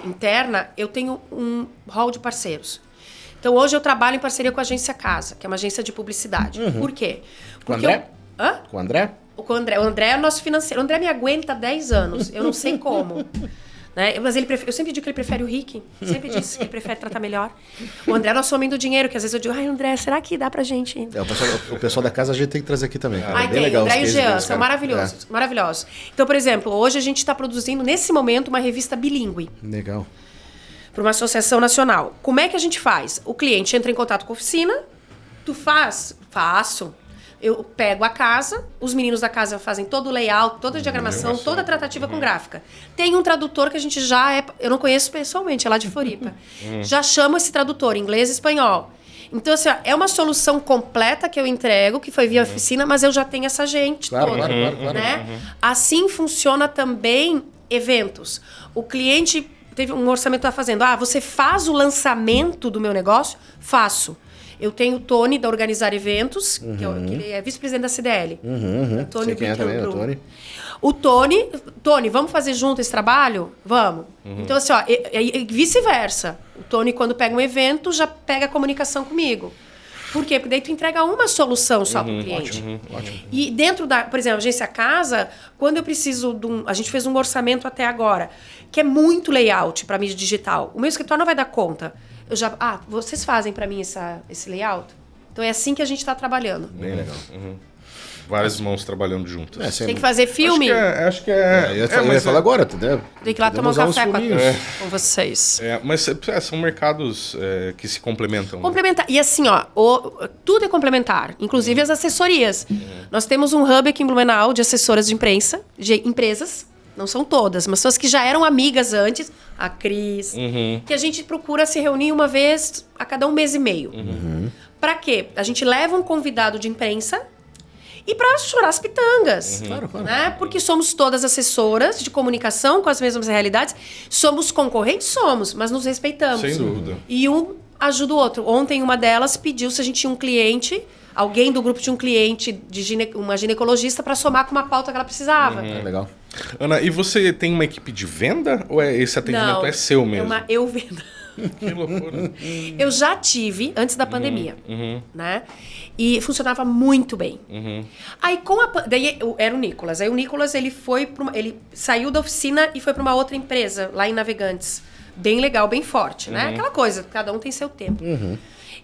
interna, eu tenho um hall de parceiros. Então, hoje eu trabalho em parceria com a Agência Casa, que é uma agência de publicidade. Por quê? Com o André? Hã? Com o André? Com o André. O André é o nosso financeiro. O André me aguenta há 10 anos. Eu não sei como. Né? Mas eu sempre digo que ele prefere o Rick. Sempre disse que ele prefere tratar melhor. O André é nosso homem do dinheiro, que às vezes eu digo, ai, André, será que dá pra gente? O pessoal da casa a gente tem que trazer aqui também. Ai, bem tem. legal. O André e o os Jean cases são deles, maravilhosos. Maravilhosos. Então, por exemplo, hoje a gente está produzindo, nesse momento, uma revista bilíngue. Legal. Para uma associação nacional. Como é que a gente faz? O cliente entra em contato com a oficina, tu faz? Faço. Eu pego a casa, os meninos da casa fazem todo o layout, toda a diagramação, toda a tratativa com gráfica. tem um tradutor que a gente já é... Eu não conheço pessoalmente, é lá de Floripa. Já chamo esse tradutor, inglês e espanhol. Então, assim, ó, é uma solução completa que eu entrego, que foi via oficina, mas eu já tenho essa gente Claro, toda. claro. Né? Assim funciona também eventos. O cliente teve um orçamento que está fazendo. Ah, você faz o lançamento do meu negócio? Faço. Eu tenho o Tony, da Organizar Eventos, que ele é vice-presidente da CDL. Sei quem é também, o Tony. O Tony, vamos fazer junto esse trabalho? Vamos. Então, assim, ó, e vice-versa. O Tony, quando pega um evento, já pega a comunicação comigo. Por quê? Porque daí tu entrega uma solução só para o cliente. Ótimo. E dentro da, por exemplo, Agência Casa, quando eu preciso de a gente fez um orçamento até agora, que é muito layout para mídia digital. O meu escritório não vai dar conta. Eu já, vocês fazem para mim esse layout? Então é assim que a gente está trabalhando. Bem legal. Várias mãos trabalhando juntas. Tem que fazer filme. Acho que é. Eu ia falar agora, entendeu? Tem que ir lá tomar um café com vocês. Mas são mercados que se complementam. Né? Complementar. E assim, ó, tudo é complementar, inclusive as assessorias. Nós temos um hub aqui em Blumenau de assessoras de imprensa, de empresas, não são todas, mas pessoas que já eram amigas antes, a Cris, que a gente procura se reunir uma vez a cada 1 mês e meio. Pra quê? A gente leva um convidado de imprensa e para chorar as pitangas. Claro. Né? Porque somos todas assessoras de comunicação com as mesmas realidades. Somos concorrentes? Somos, mas nos respeitamos. Sem dúvida. E um ajuda o outro. Ontem uma delas pediu se a gente tinha um cliente, alguém do grupo tinha um cliente, uma ginecologista, para somar com uma pauta que ela precisava. Legal. Ana, e você tem uma equipe de venda ou esse atendimento é seu mesmo? Eu vendo. Que loucura. Eu já tive, antes da pandemia, né? E funcionava muito bem. Aí, daí era o Nicolas. Aí o Nicolas, ele saiu da oficina e foi para uma outra empresa, lá em Navegantes. Bem legal, bem forte, né? Aquela coisa, cada um tem seu tempo.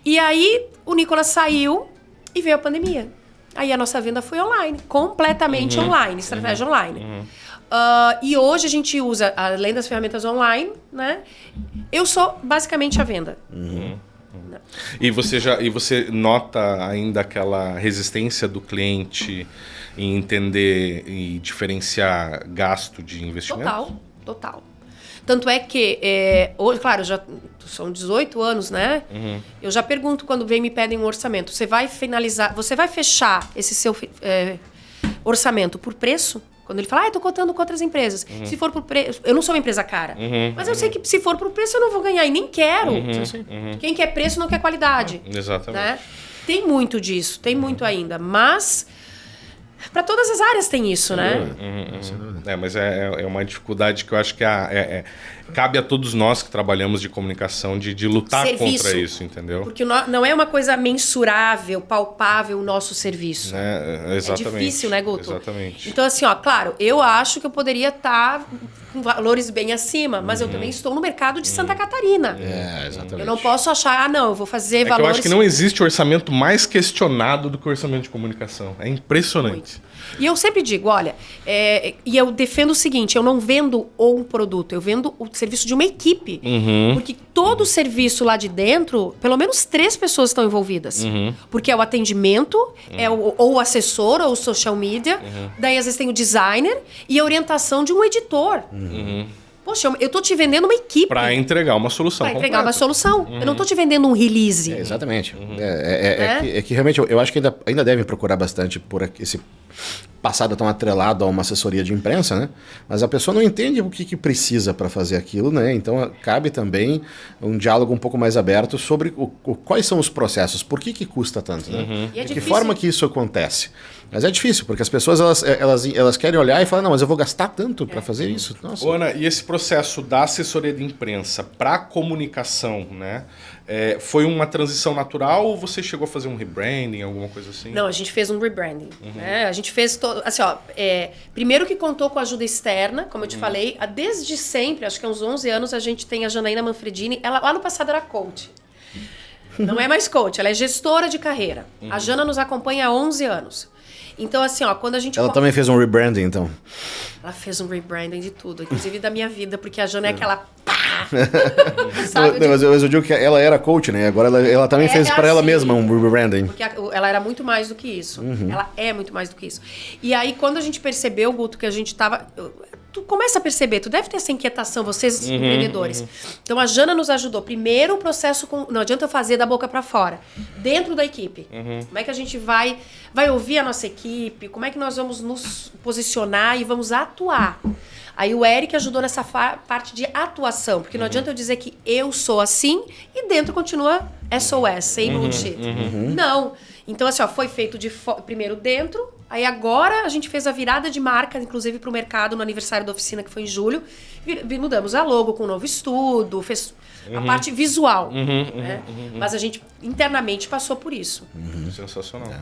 E aí, o Nicolas saiu e veio a pandemia. Aí a nossa venda foi online, completamente online, estratégia online. E hoje a gente usa, além das ferramentas online, né? Eu sou basicamente a venda. E você nota ainda aquela resistência do cliente em entender e diferenciar gasto de investimento? Total. Tanto é que, hoje, claro, já são 18 anos, né? Eu já pergunto quando me pedem um orçamento. Você vai fechar esse seu orçamento por preço? Quando ele fala, eu tô cotando com outras empresas. Se for por preço... Eu não sou uma empresa cara. Mas eu sei que se for por preço eu não vou ganhar e nem quero. Quem quer preço não quer qualidade. Exatamente. Né? Tem muito disso, tem muito ainda. Mas... Para todas as áreas tem isso, né? Mas é uma dificuldade que eu acho que cabe a todos nós que trabalhamos de comunicação de lutar contra isso, entendeu? Porque não é uma coisa mensurável, palpável o nosso serviço. Exatamente. É difícil, né, Guto? Exatamente. Então, assim, claro, eu acho que eu poderia estar com valores bem acima, mas eu também estou no mercado de Santa Catarina. Exatamente. Eu não posso achar, eu vou fazer valores... Eu acho que não existe orçamento mais questionado do que o orçamento de comunicação. É impressionante. Muito. E eu sempre digo, olha, e eu defendo o seguinte, eu não vendo um produto, eu vendo o serviço de uma equipe. Porque todo o serviço lá de dentro, pelo menos 3 pessoas estão envolvidas. Porque é o atendimento, ou o assessor, ou o social media, daí às vezes tem o designer e a orientação de um editor. Poxa, eu tô te vendendo uma equipe. Para entregar uma solução completa. Uma solução. Eu não tô te vendendo um release. Exatamente. É que realmente eu acho que ainda devem procurar bastante por esse passado tão atrelado a uma assessoria de imprensa, né? Mas a pessoa não entende o que precisa para fazer aquilo, né? Então cabe também um diálogo um pouco mais aberto sobre quais são os processos, por que custa tanto, né? E de que forma que isso acontece. Mas é difícil, porque as pessoas elas querem olhar e falar, não, mas eu vou gastar tanto para fazer isso. Nossa. Ana, e esse processo da assessoria de imprensa para comunicação, né? Foi uma transição natural ou você chegou a fazer um rebranding, alguma coisa assim? Não, a gente fez um rebranding. Né? A gente fez assim, primeiro que contou com ajuda externa, como eu te falei, desde sempre, acho que há uns 11 anos, a gente tem a Janaína Manfredini. Ela lá no passado era coach. Não é mais coach, ela é gestora de carreira. A Jana nos acompanha há 11 anos. Então, assim, quando a gente... Ela também fez um rebranding, então? Ela fez um rebranding de tudo, inclusive da minha vida, porque a Jana é aquela... Mas eu digo que ela era coach, né? Agora ela também fez para ela mesma um rebranding. Porque ela era muito mais do que isso. Ela é muito mais do que isso. E aí, quando a gente percebeu, Guto, que a gente tava... Tu começa a perceber, tu deve ter essa inquietação, vocês empreendedores. Então, a Jana nos ajudou. Primeiro, o processo não adianta eu fazer da boca para fora. Dentro da equipe. Como é que a gente vai ouvir a nossa equipe? Como é que nós vamos nos posicionar e vamos atuar? Aí o Eric ajudou nessa parte de atuação, porque não adianta eu dizer que eu sou assim e dentro continua SOS, sem bullshit. Não. Então, assim, foi feito primeiro dentro, aí agora a gente fez a virada de marca, inclusive para o mercado, no aniversário da oficina, que foi em julho. Mudamos a logo com um novo estudo, fez a parte visual. Né? Mas a gente internamente passou por isso. Sensacional.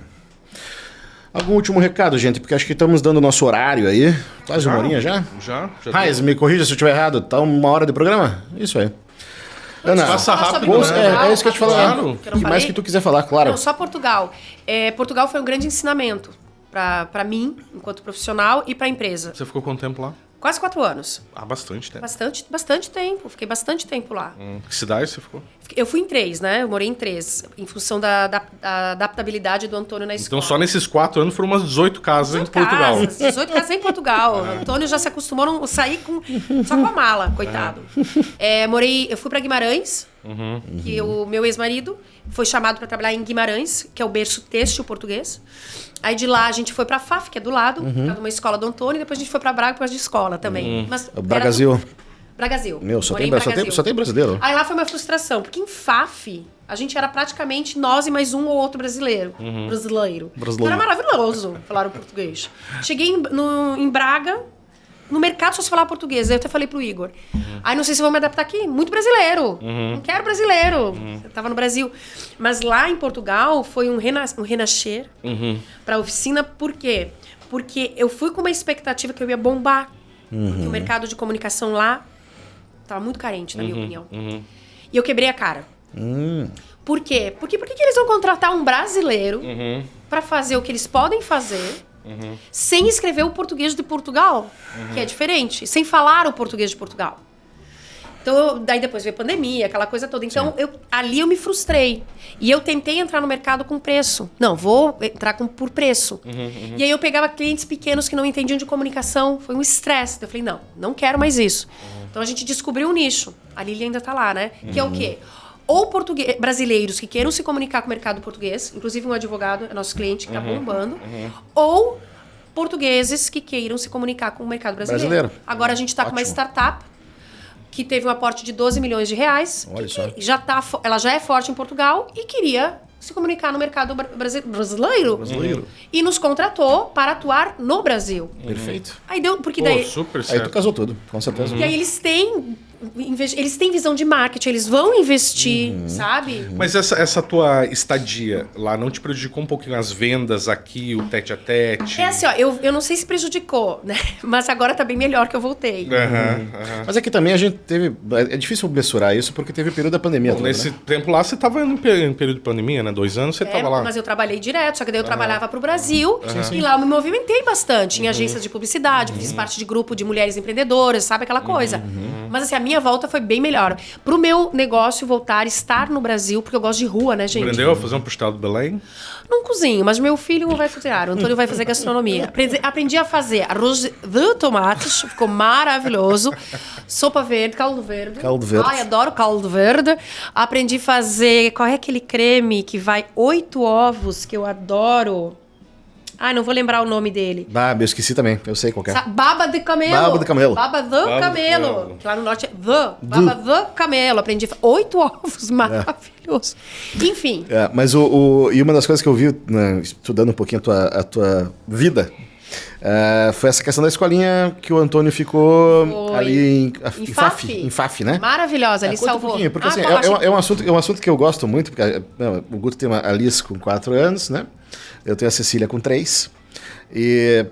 Algum último recado, gente? Porque acho que estamos dando nosso horário aí. Quase uma horinha já? Já. Raiz, me corrija se eu estiver errado. Tá 1 hora de programa? Isso aí. Ana, passa rápido, né? É isso que eu te falar. Claro. O que mais que tu quiser falar, claro. Não, só Portugal. Portugal foi um grande ensinamento para mim, enquanto profissional, e para a empresa. Você ficou quanto tempo lá? Quase 4 anos. Bastante tempo. Bastante tempo. Fiquei bastante tempo lá. Que cidade você ficou? Eu fui em 3, né? Eu morei em 3, em função da adaptabilidade do Antônio na escola. Então só nesses 4 anos foram umas 18 casas em Portugal. 18 casas em Portugal. O Antônio já se acostumou a sair só com a mala, coitado. Eu fui para Guimarães, que o meu ex-marido foi chamado para trabalhar em Guimarães, que é o berço têxtil português. Aí de lá a gente foi pra FAF, que é do lado, pra uma escola do Antônio, e depois a gente foi pra Braga por causa de escola também. Mas Bragasil. Bragasil. Meu, só tem brasileiro. Aí lá foi uma frustração, porque em FAF a gente era praticamente nós e mais um ou outro brasileiro. Brasileiro. Então era maravilhoso falar o português. Cheguei em Braga, no mercado só se falava português. Aí eu até falei pro Igor. Aí não sei se vou me adaptar aqui. Muito brasileiro. Não quero brasileiro. Eu tava no Brasil. Mas lá em Portugal foi um renascer pra oficina. Por quê? Porque eu fui com uma expectativa que eu ia bombar. Porque o mercado de comunicação lá tava muito carente, na minha opinião. E eu quebrei a cara. Por quê? Porque por que eles vão contratar um brasileiro pra fazer o que eles podem fazer... sem escrever o português de Portugal, que é diferente, sem falar o português de Portugal. Então, daí depois veio a pandemia, aquela coisa toda. Então, ali eu me frustrei. E eu tentei entrar no mercado com preço. Não, vou entrar por preço. E aí eu pegava clientes pequenos que não entendiam de comunicação. Foi um estresse. Eu falei, não quero mais isso. Então, a gente descobriu um nicho. A Lili ainda tá lá, né? Que é o quê? Ou brasileiros que queiram se comunicar com o mercado português, inclusive um advogado, é nosso cliente, que tá bombando, ou portugueses que queiram se comunicar com o mercado brasileiro. Agora a gente está com uma startup que teve um aporte de 12 milhões de reais, olha só. Ela já é forte em Portugal e queria se comunicar no mercado brasileiro. E nos contratou para atuar no Brasil. Perfeito. Aí deu, porque daí... super certo. Aí tu casou tudo, com certeza. E aí eles têm visão de marketing, eles vão investir, sabe? Mas essa tua estadia lá não te prejudicou um pouquinho as vendas aqui, o tete-a-tete? É assim, ó, eu não sei se prejudicou, né? Mas agora tá bem melhor que eu voltei. Mas aqui também a gente teve... É difícil mensurar isso porque teve o período da pandemia. Bom, nesse tempo lá, você tava em período de pandemia, né? 2 anos você tava lá. Mas eu trabalhei direto, só que daí eu trabalhava pro Brasil e lá eu me movimentei bastante em agências de publicidade, fiz parte de grupo de mulheres empreendedoras, sabe? Aquela coisa. Mas assim, a minha volta foi bem melhor. Pro meu negócio voltar, estar no Brasil, porque eu gosto de rua, né, gente? Aprendeu a fazer um pastel do Belém? Não cozinho, mas meu filho vai cozinhar. O Antônio vai fazer gastronomia. Aprendi a fazer arroz de tomates, ficou maravilhoso. Sopa verde, caldo verde. Ai, adoro caldo verde. Aprendi a fazer... Qual é aquele creme que vai 8 ovos, que eu adoro? Ai, não vou lembrar o nome dele. Eu esqueci também. Eu sei qual é. Baba de camelo. Baba de camelo. Baba do camelo. Que lá no norte é baba do camelo. Aprendi 8 ovos. Maravilhoso. Enfim. Mas e uma das coisas que eu vi, né, estudando um pouquinho a tua vida, foi essa questão da escolinha que o Antônio ficou ali em FAF, né? Maravilhosa, ele salvou. Porque assim, é um assunto que eu gosto muito, porque o Guto tem a Alice com 4 anos, né? Eu tenho a Cecília com 3. E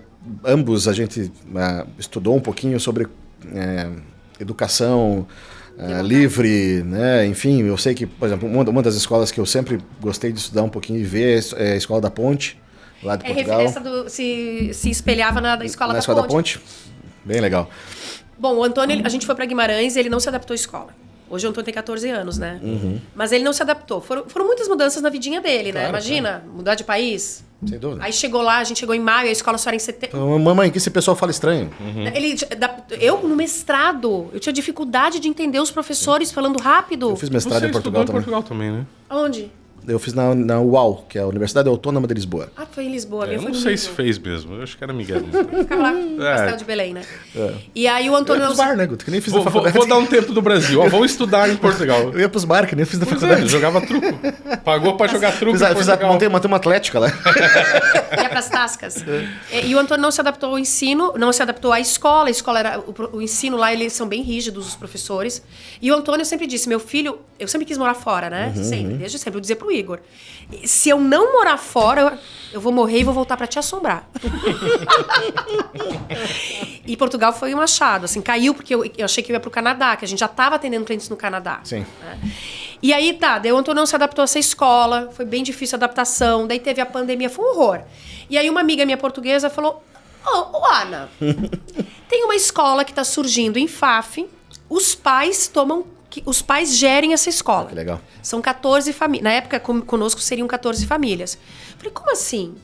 ambos a gente estudou um pouquinho sobre educação livre, né? Enfim, eu sei que, por exemplo, uma das escolas que eu sempre gostei de estudar um pouquinho e ver é a Escola da Ponte, lá de Portugal. Referência se espelhava na Escola da Ponte. Bem legal. Bom, o Antônio, a gente foi para Guimarães e ele não se adaptou à escola. Hoje o Antônio tem 14 anos, né? Mas ele não se adaptou. Foram muitas mudanças na vidinha dele, né? Imagina, mudar de país. Sem dúvida. Aí a gente chegou em maio, a escola só era em setembro. Mamãe, que esse pessoal fala estranho. Eu, no mestrado, eu tinha dificuldade de entender os professores falando rápido. Eu fiz mestrado em Portugal também. Né? Onde? Eu fiz na UAL, que é a Universidade Autônoma de Lisboa. Ah, foi em Lisboa. Eu não sei se fez mesmo. Eu acho que era Miguel. Ficava lá, Pastel de Belém, né? E aí o Antônio... Eu ia pros bar, né, Guto? Que nem fiz na faculdade. Vou dar um tempo do Brasil. Vamos estudar em Portugal. Eu ia pros bar, que nem fiz na faculdade. Jogava truco. Pagou pra jogar truco Montei uma atlética lá. Ia pras tascas. E o Antônio não se adaptou ao ensino, não se adaptou à escola. A escola era... O ensino lá, eles são bem rígidos, os professores. E o Antônio sempre disse, meu filho... Eu sempre quis morar fora, né? Sempre, desde sempre. Eu dizia pro Igor... Se eu não morar fora, eu vou morrer e vou voltar pra te assombrar. E Portugal foi um achado, assim, caiu porque eu achei que eu ia pro Canadá, que a gente já estava atendendo clientes no Canadá. Sim. Né? E aí, daí o Antônio não se adaptou a essa escola, foi bem difícil a adaptação, daí teve a pandemia, foi um horror. E aí uma amiga minha portuguesa falou, Ana, tem uma escola que está surgindo em Faf, os pais gerem essa escola. Que legal. São 14 famílias. Na época, conosco, seriam 14 famílias. Falei, como assim?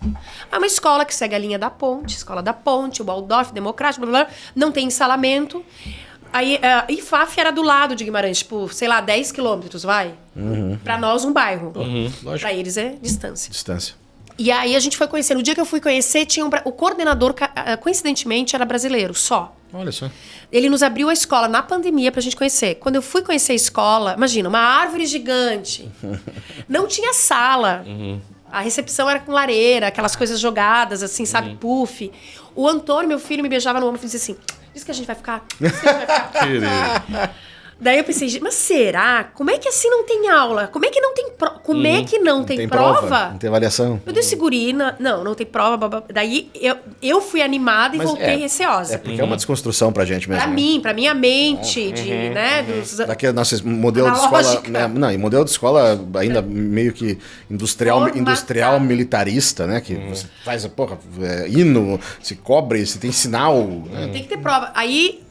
É uma escola que segue a linha da Ponte, Escola da Ponte, o Waldorf, Democrático, blá, blá, blá, não tem ensalamento. Aí, IFAF era do lado de Guimarães, tipo, sei lá, 10 quilômetros, vai? Pra nós, um bairro. Pra eles é distância. Distância. E aí a gente foi conhecer. No dia que eu fui conhecer, tinha o coordenador, coincidentemente, era brasileiro, só. Olha só. Ele nos abriu a escola na pandemia pra gente conhecer. Quando eu fui conhecer a escola, imagina, uma árvore gigante. Não tinha sala. A recepção era com lareira, aquelas coisas jogadas, assim, sabe, puff. O Antônio, meu filho, me beijava no ombro e dizia assim... Diz que a gente vai ficar. Diz que a gente vai ficar. Daí eu pensei, mas será? Como é que assim não tem aula? Como é que não tem prova? Como é que não tem prova? Não tem avaliação. Eu dei segurina. Não tem prova. Blá. Daí eu fui animada e voltei receosa. É porque é uma desconstrução pra gente mesmo. Pra minha mente, Daquele nosso modelo de escola. Né, e modelo de escola ainda meio que industrial militarista, né? Que você faz, hino, se cobre, se tem sinal. Né? Tem que ter prova. Aí.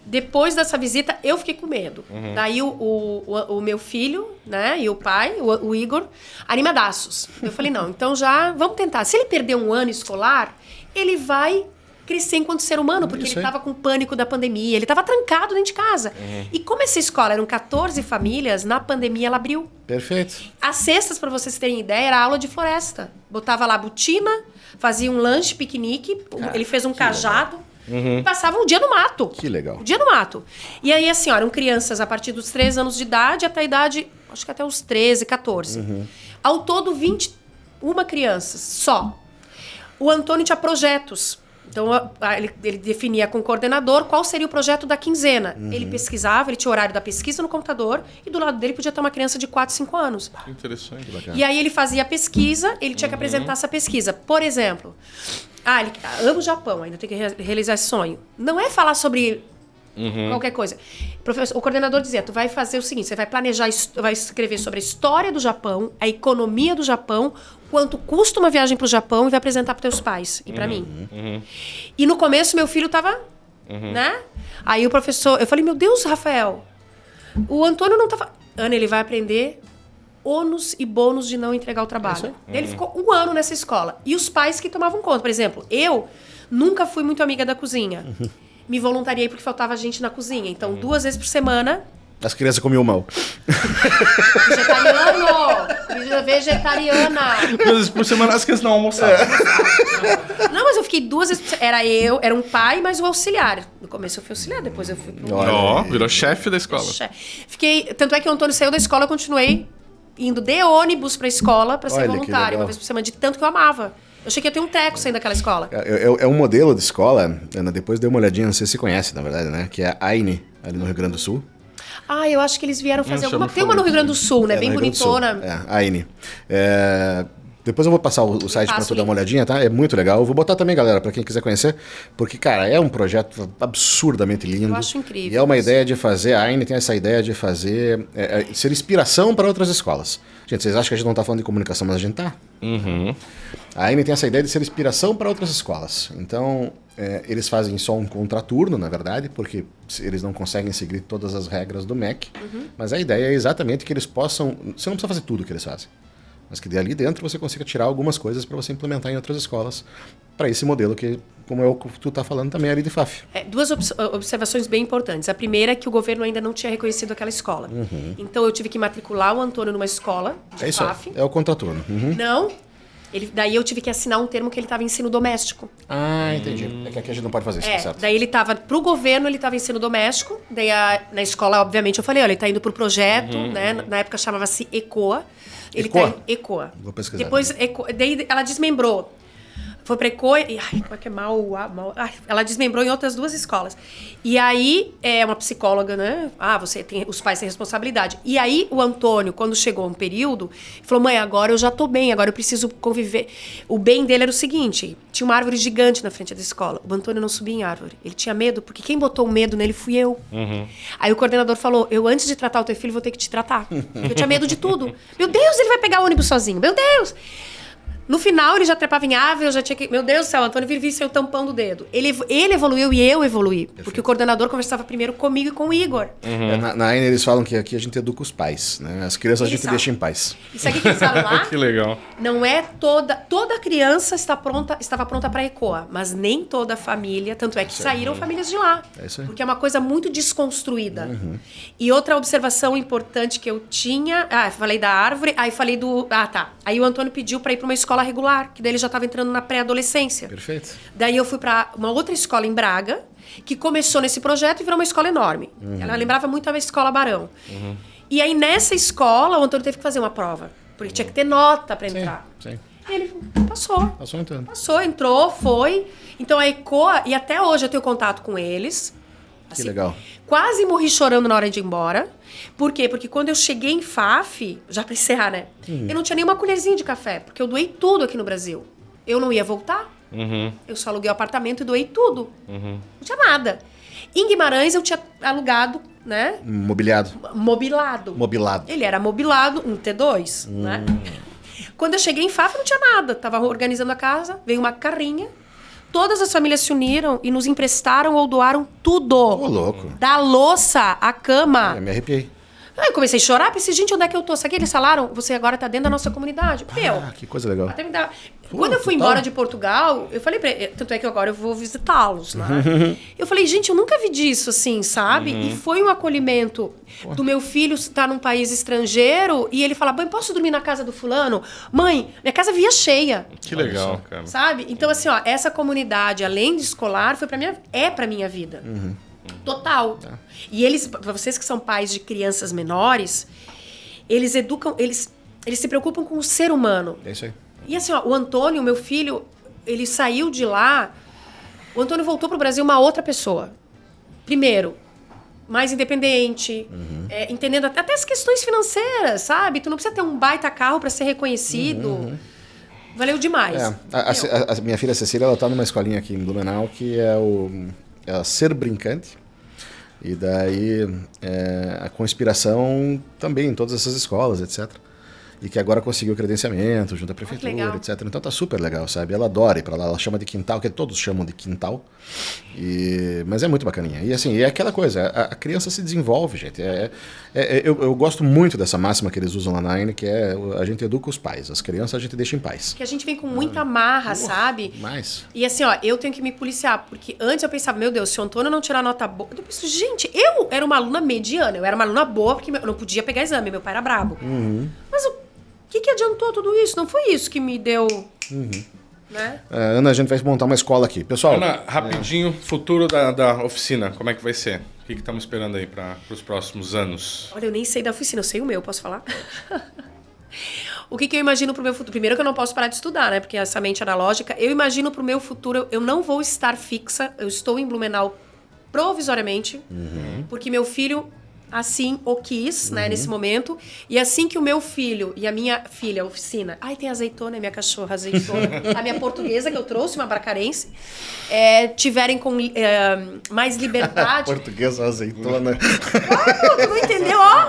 Depois dessa visita, eu fiquei com medo. Daí o meu filho, né, e o pai, o Igor, animadaços. Eu falei, não, então já vamos tentar. Se ele perder um ano escolar, ele vai crescer enquanto ser humano, porque ele estava com pânico da pandemia, ele estava trancado dentro de casa. E como essa escola eram 14 famílias, na pandemia ela abriu. Perfeito. As cestas, para vocês terem ideia, era aula de floresta. Botava lá botina, fazia um lanche, piquenique, ele fez um cajado. E passava um dia no mato. Que legal. Um dia no mato. E aí, assim, eram crianças a partir dos 3 anos de idade até a idade, acho que até os 13, 14. Ao todo, 21 crianças só. O Antônio tinha projetos. Então, ele definia com o coordenador qual seria o projeto da quinzena. Ele pesquisava, ele tinha o horário da pesquisa no computador e do lado dele podia ter uma criança de 4, 5 anos. Que interessante. Bacana. E aí ele fazia a pesquisa, ele tinha que apresentar essa pesquisa. Por exemplo, ele ama o Japão, ainda tem que realizar esse sonho. Não é falar sobre qualquer coisa. O coordenador dizia, tu vai fazer o seguinte, você vai planejar, vai escrever sobre a história do Japão, a economia do Japão, quanto custa uma viagem pro Japão e vai apresentar pros teus pais e pra mim. E no começo meu filho tava, né? Aí o professor, eu falei, meu Deus, Rafael, o Antônio não tava... Ana, ele vai aprender ônus e bônus de não entregar o trabalho. Ele ficou 1 ano nessa escola. E os pais que tomavam conta. Por exemplo, eu nunca fui muito amiga da cozinha. Me voluntariei porque faltava gente na cozinha. Então, 2 vezes por semana... As crianças comiam mal. Vegetariana. 2 vezes por semana as crianças não almoçavam. Não, mas eu fiquei 2 vezes por semana. Era um pai, mas o auxiliar. No começo eu fui auxiliar, depois eu fui pro... Virou chefe da escola. Tanto é que o Antônio saiu da escola, eu continuei indo de ônibus pra escola pra ser voluntário, 1 vez por semana, de tanto que eu amava. Eu achei que ia ter um treco saindo daquela escola. É um modelo de escola, Ana, depois dei uma olhadinha, não sei se conhece, na verdade, né? Que é a AINE, ali no Rio Grande do Sul. Eu acho que eles vieram fazer alguma... Tem uma no Rio Grande do Sul, né? Bem bonitona. A AINE. Depois eu vou passar o site para tu dar uma olhadinha, tá? É muito legal. Eu vou botar também, galera, para quem quiser conhecer, porque, cara, é um projeto absurdamente lindo. Eu acho incrível. E é uma ideia de fazer, a AINE tem essa ideia de fazer, ser inspiração para outras escolas. Gente, vocês acham que a gente não tá falando de comunicação, mas a gente tá? A AINE tem essa ideia de ser inspiração para outras escolas. Então, eles fazem só um contraturno, na verdade, porque eles não conseguem seguir todas as regras do MEC, mas a ideia é exatamente que eles possam... Você não precisa fazer tudo o que eles fazem. Mas que dali dentro você consiga tirar algumas coisas para você implementar em outras escolas, para esse modelo que, como é o que tu está falando também ali de FAF. 2 observações bem importantes. A primeira é que o governo ainda não tinha reconhecido aquela escola. Então eu tive que matricular o Antônio numa escola de FAF. É o contraturno. Não. Daí eu tive que assinar um termo que ele estava em ensino doméstico. Entendi. É que aqui a gente não pode fazer isso, certo? Daí ele estava, pro governo, ele estava em ensino doméstico. Daí na escola, obviamente, eu falei, olha, ele está indo pro projeto, né? Na época chamava-se ECOA. Ele tá em ECOA. Vou pesquisar. Depois, daí ela desmembrou. Foi pra ECOA e... Ai, como é que é mal... ela desmembrou em outras 2 escolas. E aí, uma psicóloga, né? Os pais têm responsabilidade. E aí, o Antônio, quando chegou um período, falou, mãe, agora eu já tô bem, agora eu preciso conviver. O bem dele era o seguinte, tinha uma árvore gigante na frente da escola. O Antônio não subia em árvore. Ele tinha medo, porque quem botou o medo nele fui eu. Aí o coordenador falou, eu antes de tratar o teu filho, vou ter que te tratar. Eu tinha medo de tudo. Meu Deus, ele vai pegar o ônibus sozinho. Meu Deus! No final, ele já trepava em árvore, eu já tinha que... Meu Deus do céu, o Antônio vivia sem o tampão do dedo. Ele evoluiu e eu evoluí. Perfeito. Porque o coordenador conversava primeiro comigo e com o Igor. Na AINA eles falam que aqui a gente educa os pais, né? As crianças a gente deixa em paz. Isso aqui que eles falam lá... Que legal. Não é toda criança estava pronta para a ECOA, mas nem toda a família, tanto é que saíram famílias de lá. É isso aí. Porque é uma coisa muito desconstruída. E outra observação importante que eu tinha... falei da árvore, aí falei do... Aí o Antônio pediu para ir para uma escola regular, que daí ele já estava entrando na pré-adolescência. Perfeito. Daí eu fui para uma outra escola em Braga, que começou nesse projeto e virou uma escola enorme. Ela lembrava muito a escola Barão. E aí nessa escola, o Antônio teve que fazer uma prova, porque tinha que ter nota para entrar. Sim. E ele passou. Passou entrando. Passou, entrou, foi. Então a ECOA, e até hoje eu tenho contato com eles. Que legal. Quase morri chorando na hora de ir embora. Por quê? Porque quando eu cheguei em FAF, já pra encerrar, né? Eu não tinha nenhuma colherzinha de café, porque eu doei tudo aqui no Brasil. Eu não ia voltar. Eu só aluguei o apartamento e doei tudo. Não tinha nada. Em Guimarães eu tinha alugado, né? Mobilado. Ele era mobilado, um T2, né? Quando eu cheguei em FAF, não tinha nada. Tava organizando a casa, veio uma carrinha. Todas as famílias se uniram e nos emprestaram ou doaram tudo. Ô, louco. Da louça à cama. Me arrepiei. Aí eu comecei a chorar, pensei, gente, onde é que eu tô? Sabe que eles falaram? Você agora tá dentro da nossa comunidade. Que coisa legal. Até me dá... Quando eu fui embora de Portugal, eu falei pra ele, tanto é que agora eu vou visitá-los, né? Eu falei, gente, eu nunca vi disso assim, sabe? E foi um acolhimento do meu filho estar num país estrangeiro e ele falar, mãe, posso dormir na casa do fulano? Mãe, minha casa via cheia. Que legal, cara. Sabe? Então, assim, ó, essa comunidade, além de escolar, é pra minha vida. Total. E eles, pra vocês que são pais de crianças menores, eles educam, eles se preocupam com o ser humano. É isso aí. E assim, ó, o Antônio, meu filho, ele saiu de lá, o Antônio voltou pro Brasil uma outra pessoa. Primeiro, mais independente, entendendo até as questões financeiras, sabe? Tu não precisa ter um baita carro para ser reconhecido. Valeu demais. A minha filha Cecília, ela tá numa escolinha aqui em Blumenau que é a Ser Brincante. E daí com inspiração também em todas essas escolas, etc. E que agora conseguiu credenciamento junto à prefeitura, etc. Então tá super legal, sabe? Ela adora ir pra lá, ela chama de quintal, que todos chamam de quintal. Mas é muito bacaninha. E assim, é aquela coisa, a criança se desenvolve, gente. Eu gosto muito dessa máxima que eles usam lá na AINA, que é a gente educa os pais, as crianças a gente deixa em paz. Que a gente vem com muita marra, sabe? Mas... E assim, ó, eu tenho que me policiar, porque antes eu pensava, meu Deus, se o Antônio não tirar nota boa... Eu penso, gente, eu era uma aluna mediana, eu era uma aluna boa, porque eu não podia pegar exame, meu pai era brabo. Mas o que adiantou tudo isso? Não foi isso que me deu... Né? Ana, a gente vai montar uma escola aqui. Pessoal... Ana, rapidinho, futuro da oficina, como é que vai ser? O que estamos esperando aí para os próximos anos? Olha, eu nem sei da oficina, eu sei o meu, posso falar? O que eu imagino pro meu futuro? Primeiro que eu não posso parar de estudar, né? Porque essa mente analógica. Eu imagino pro meu futuro, eu não vou estar fixa, eu estou em Blumenau provisoriamente, porque meu filho... assim o quis, né, nesse momento. E assim que o meu filho e a minha filha, a oficina... Ai, tem azeitona, minha cachorra, azeitona. A minha portuguesa, que eu trouxe, uma bracarense, tiverem com mais liberdade... Portuguesa, azeitona. Tu não entendeu, ó?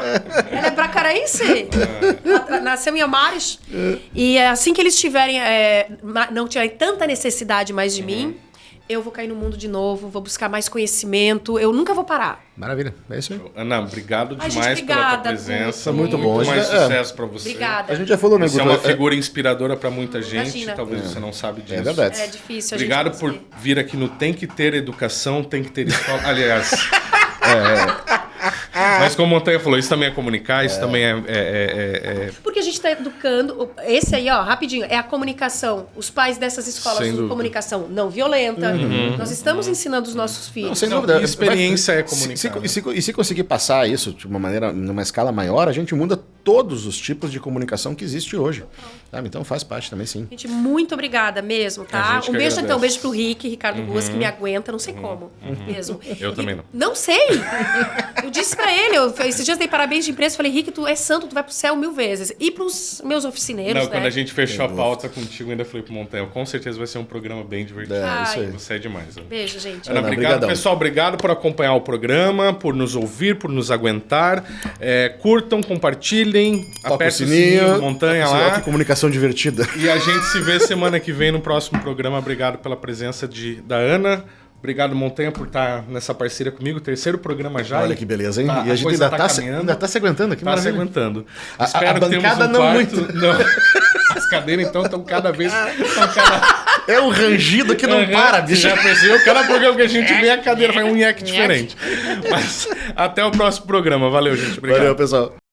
Ela é bracarense. Ela nasceu em Amares. E assim que eles tiverem... não tiverem tanta necessidade mais de mim... Eu vou cair no mundo de novo, vou buscar mais conhecimento, eu nunca vou parar. Maravilha, é isso aí. Ana, obrigado demais gente, pela tua obrigada, presença. muito bom. Muito mais sucesso pra você. Obrigada. A gente já falou, né? Você é uma figura inspiradora pra muita gente, Imagina. talvez você não sabe disso. É verdade. É difícil. Obrigado por vir aqui no Tem que ter educação, tem que ter escola. Aliás, Mas como a Montanha falou, isso também é comunicar, isso também é... Porque a gente está educando. Esse aí, ó, rapidinho, é a comunicação. Os pais dessas escolas Sem de dúvida. comunicação não violenta. Nós estamos ensinando os nossos filhos. Não, sem Não, dúvida. e experiência é Se- comunicar, né? E se conseguir passar isso de uma maneira, numa escala maior, a gente muda todos os tipos de comunicação que existe hoje. Sabe? Então faz parte também, sim. Gente, muito obrigada mesmo, A tá? gente Um que beijo, agradece. então. Um beijo pro Ricardo Ruas, que me aguenta, não sei como. Mesmo. Eu também não. Não sei! Eu disse pra ele, esses dias dei parabéns de imprensa, falei, Rick, tu é santo, tu vai pro céu 1000 vezes. E pros meus oficineiros, Não, né? quando a gente fechou a pauta contigo, eu ainda falei pro Montanha, com certeza vai ser um programa bem divertido. É, isso aí. Você é demais. Ana. Beijo, gente. Ana, Ana, obrigado, brigadão. pessoal. Obrigado por acompanhar o programa, por nos ouvir, por nos aguentar. Curtam, compartilhem, Toca o apertem sininho. Montanha Olha lá. que comunicação divertida. E a gente se vê semana que vem no próximo programa. Obrigado pela presença da Ana. Obrigado, Montanha, por estar nessa parceria comigo. Terceiro programa já. Olha que beleza, hein? Tá, E a gente coisa ainda tá caminhando. se aguentando aqui, Tá se maravilha. aguentando. A Espero que bancada temos um não quarto. muito. Não. As cadeiras, então, estão cada vez... Estão cada... É um rangido que não Aham, para, você bicho. já percebeu? Cada programa que a gente vê, a cadeira faz um nheque diferente. Mas até o próximo programa. Valeu, gente. Obrigado. Valeu, pessoal.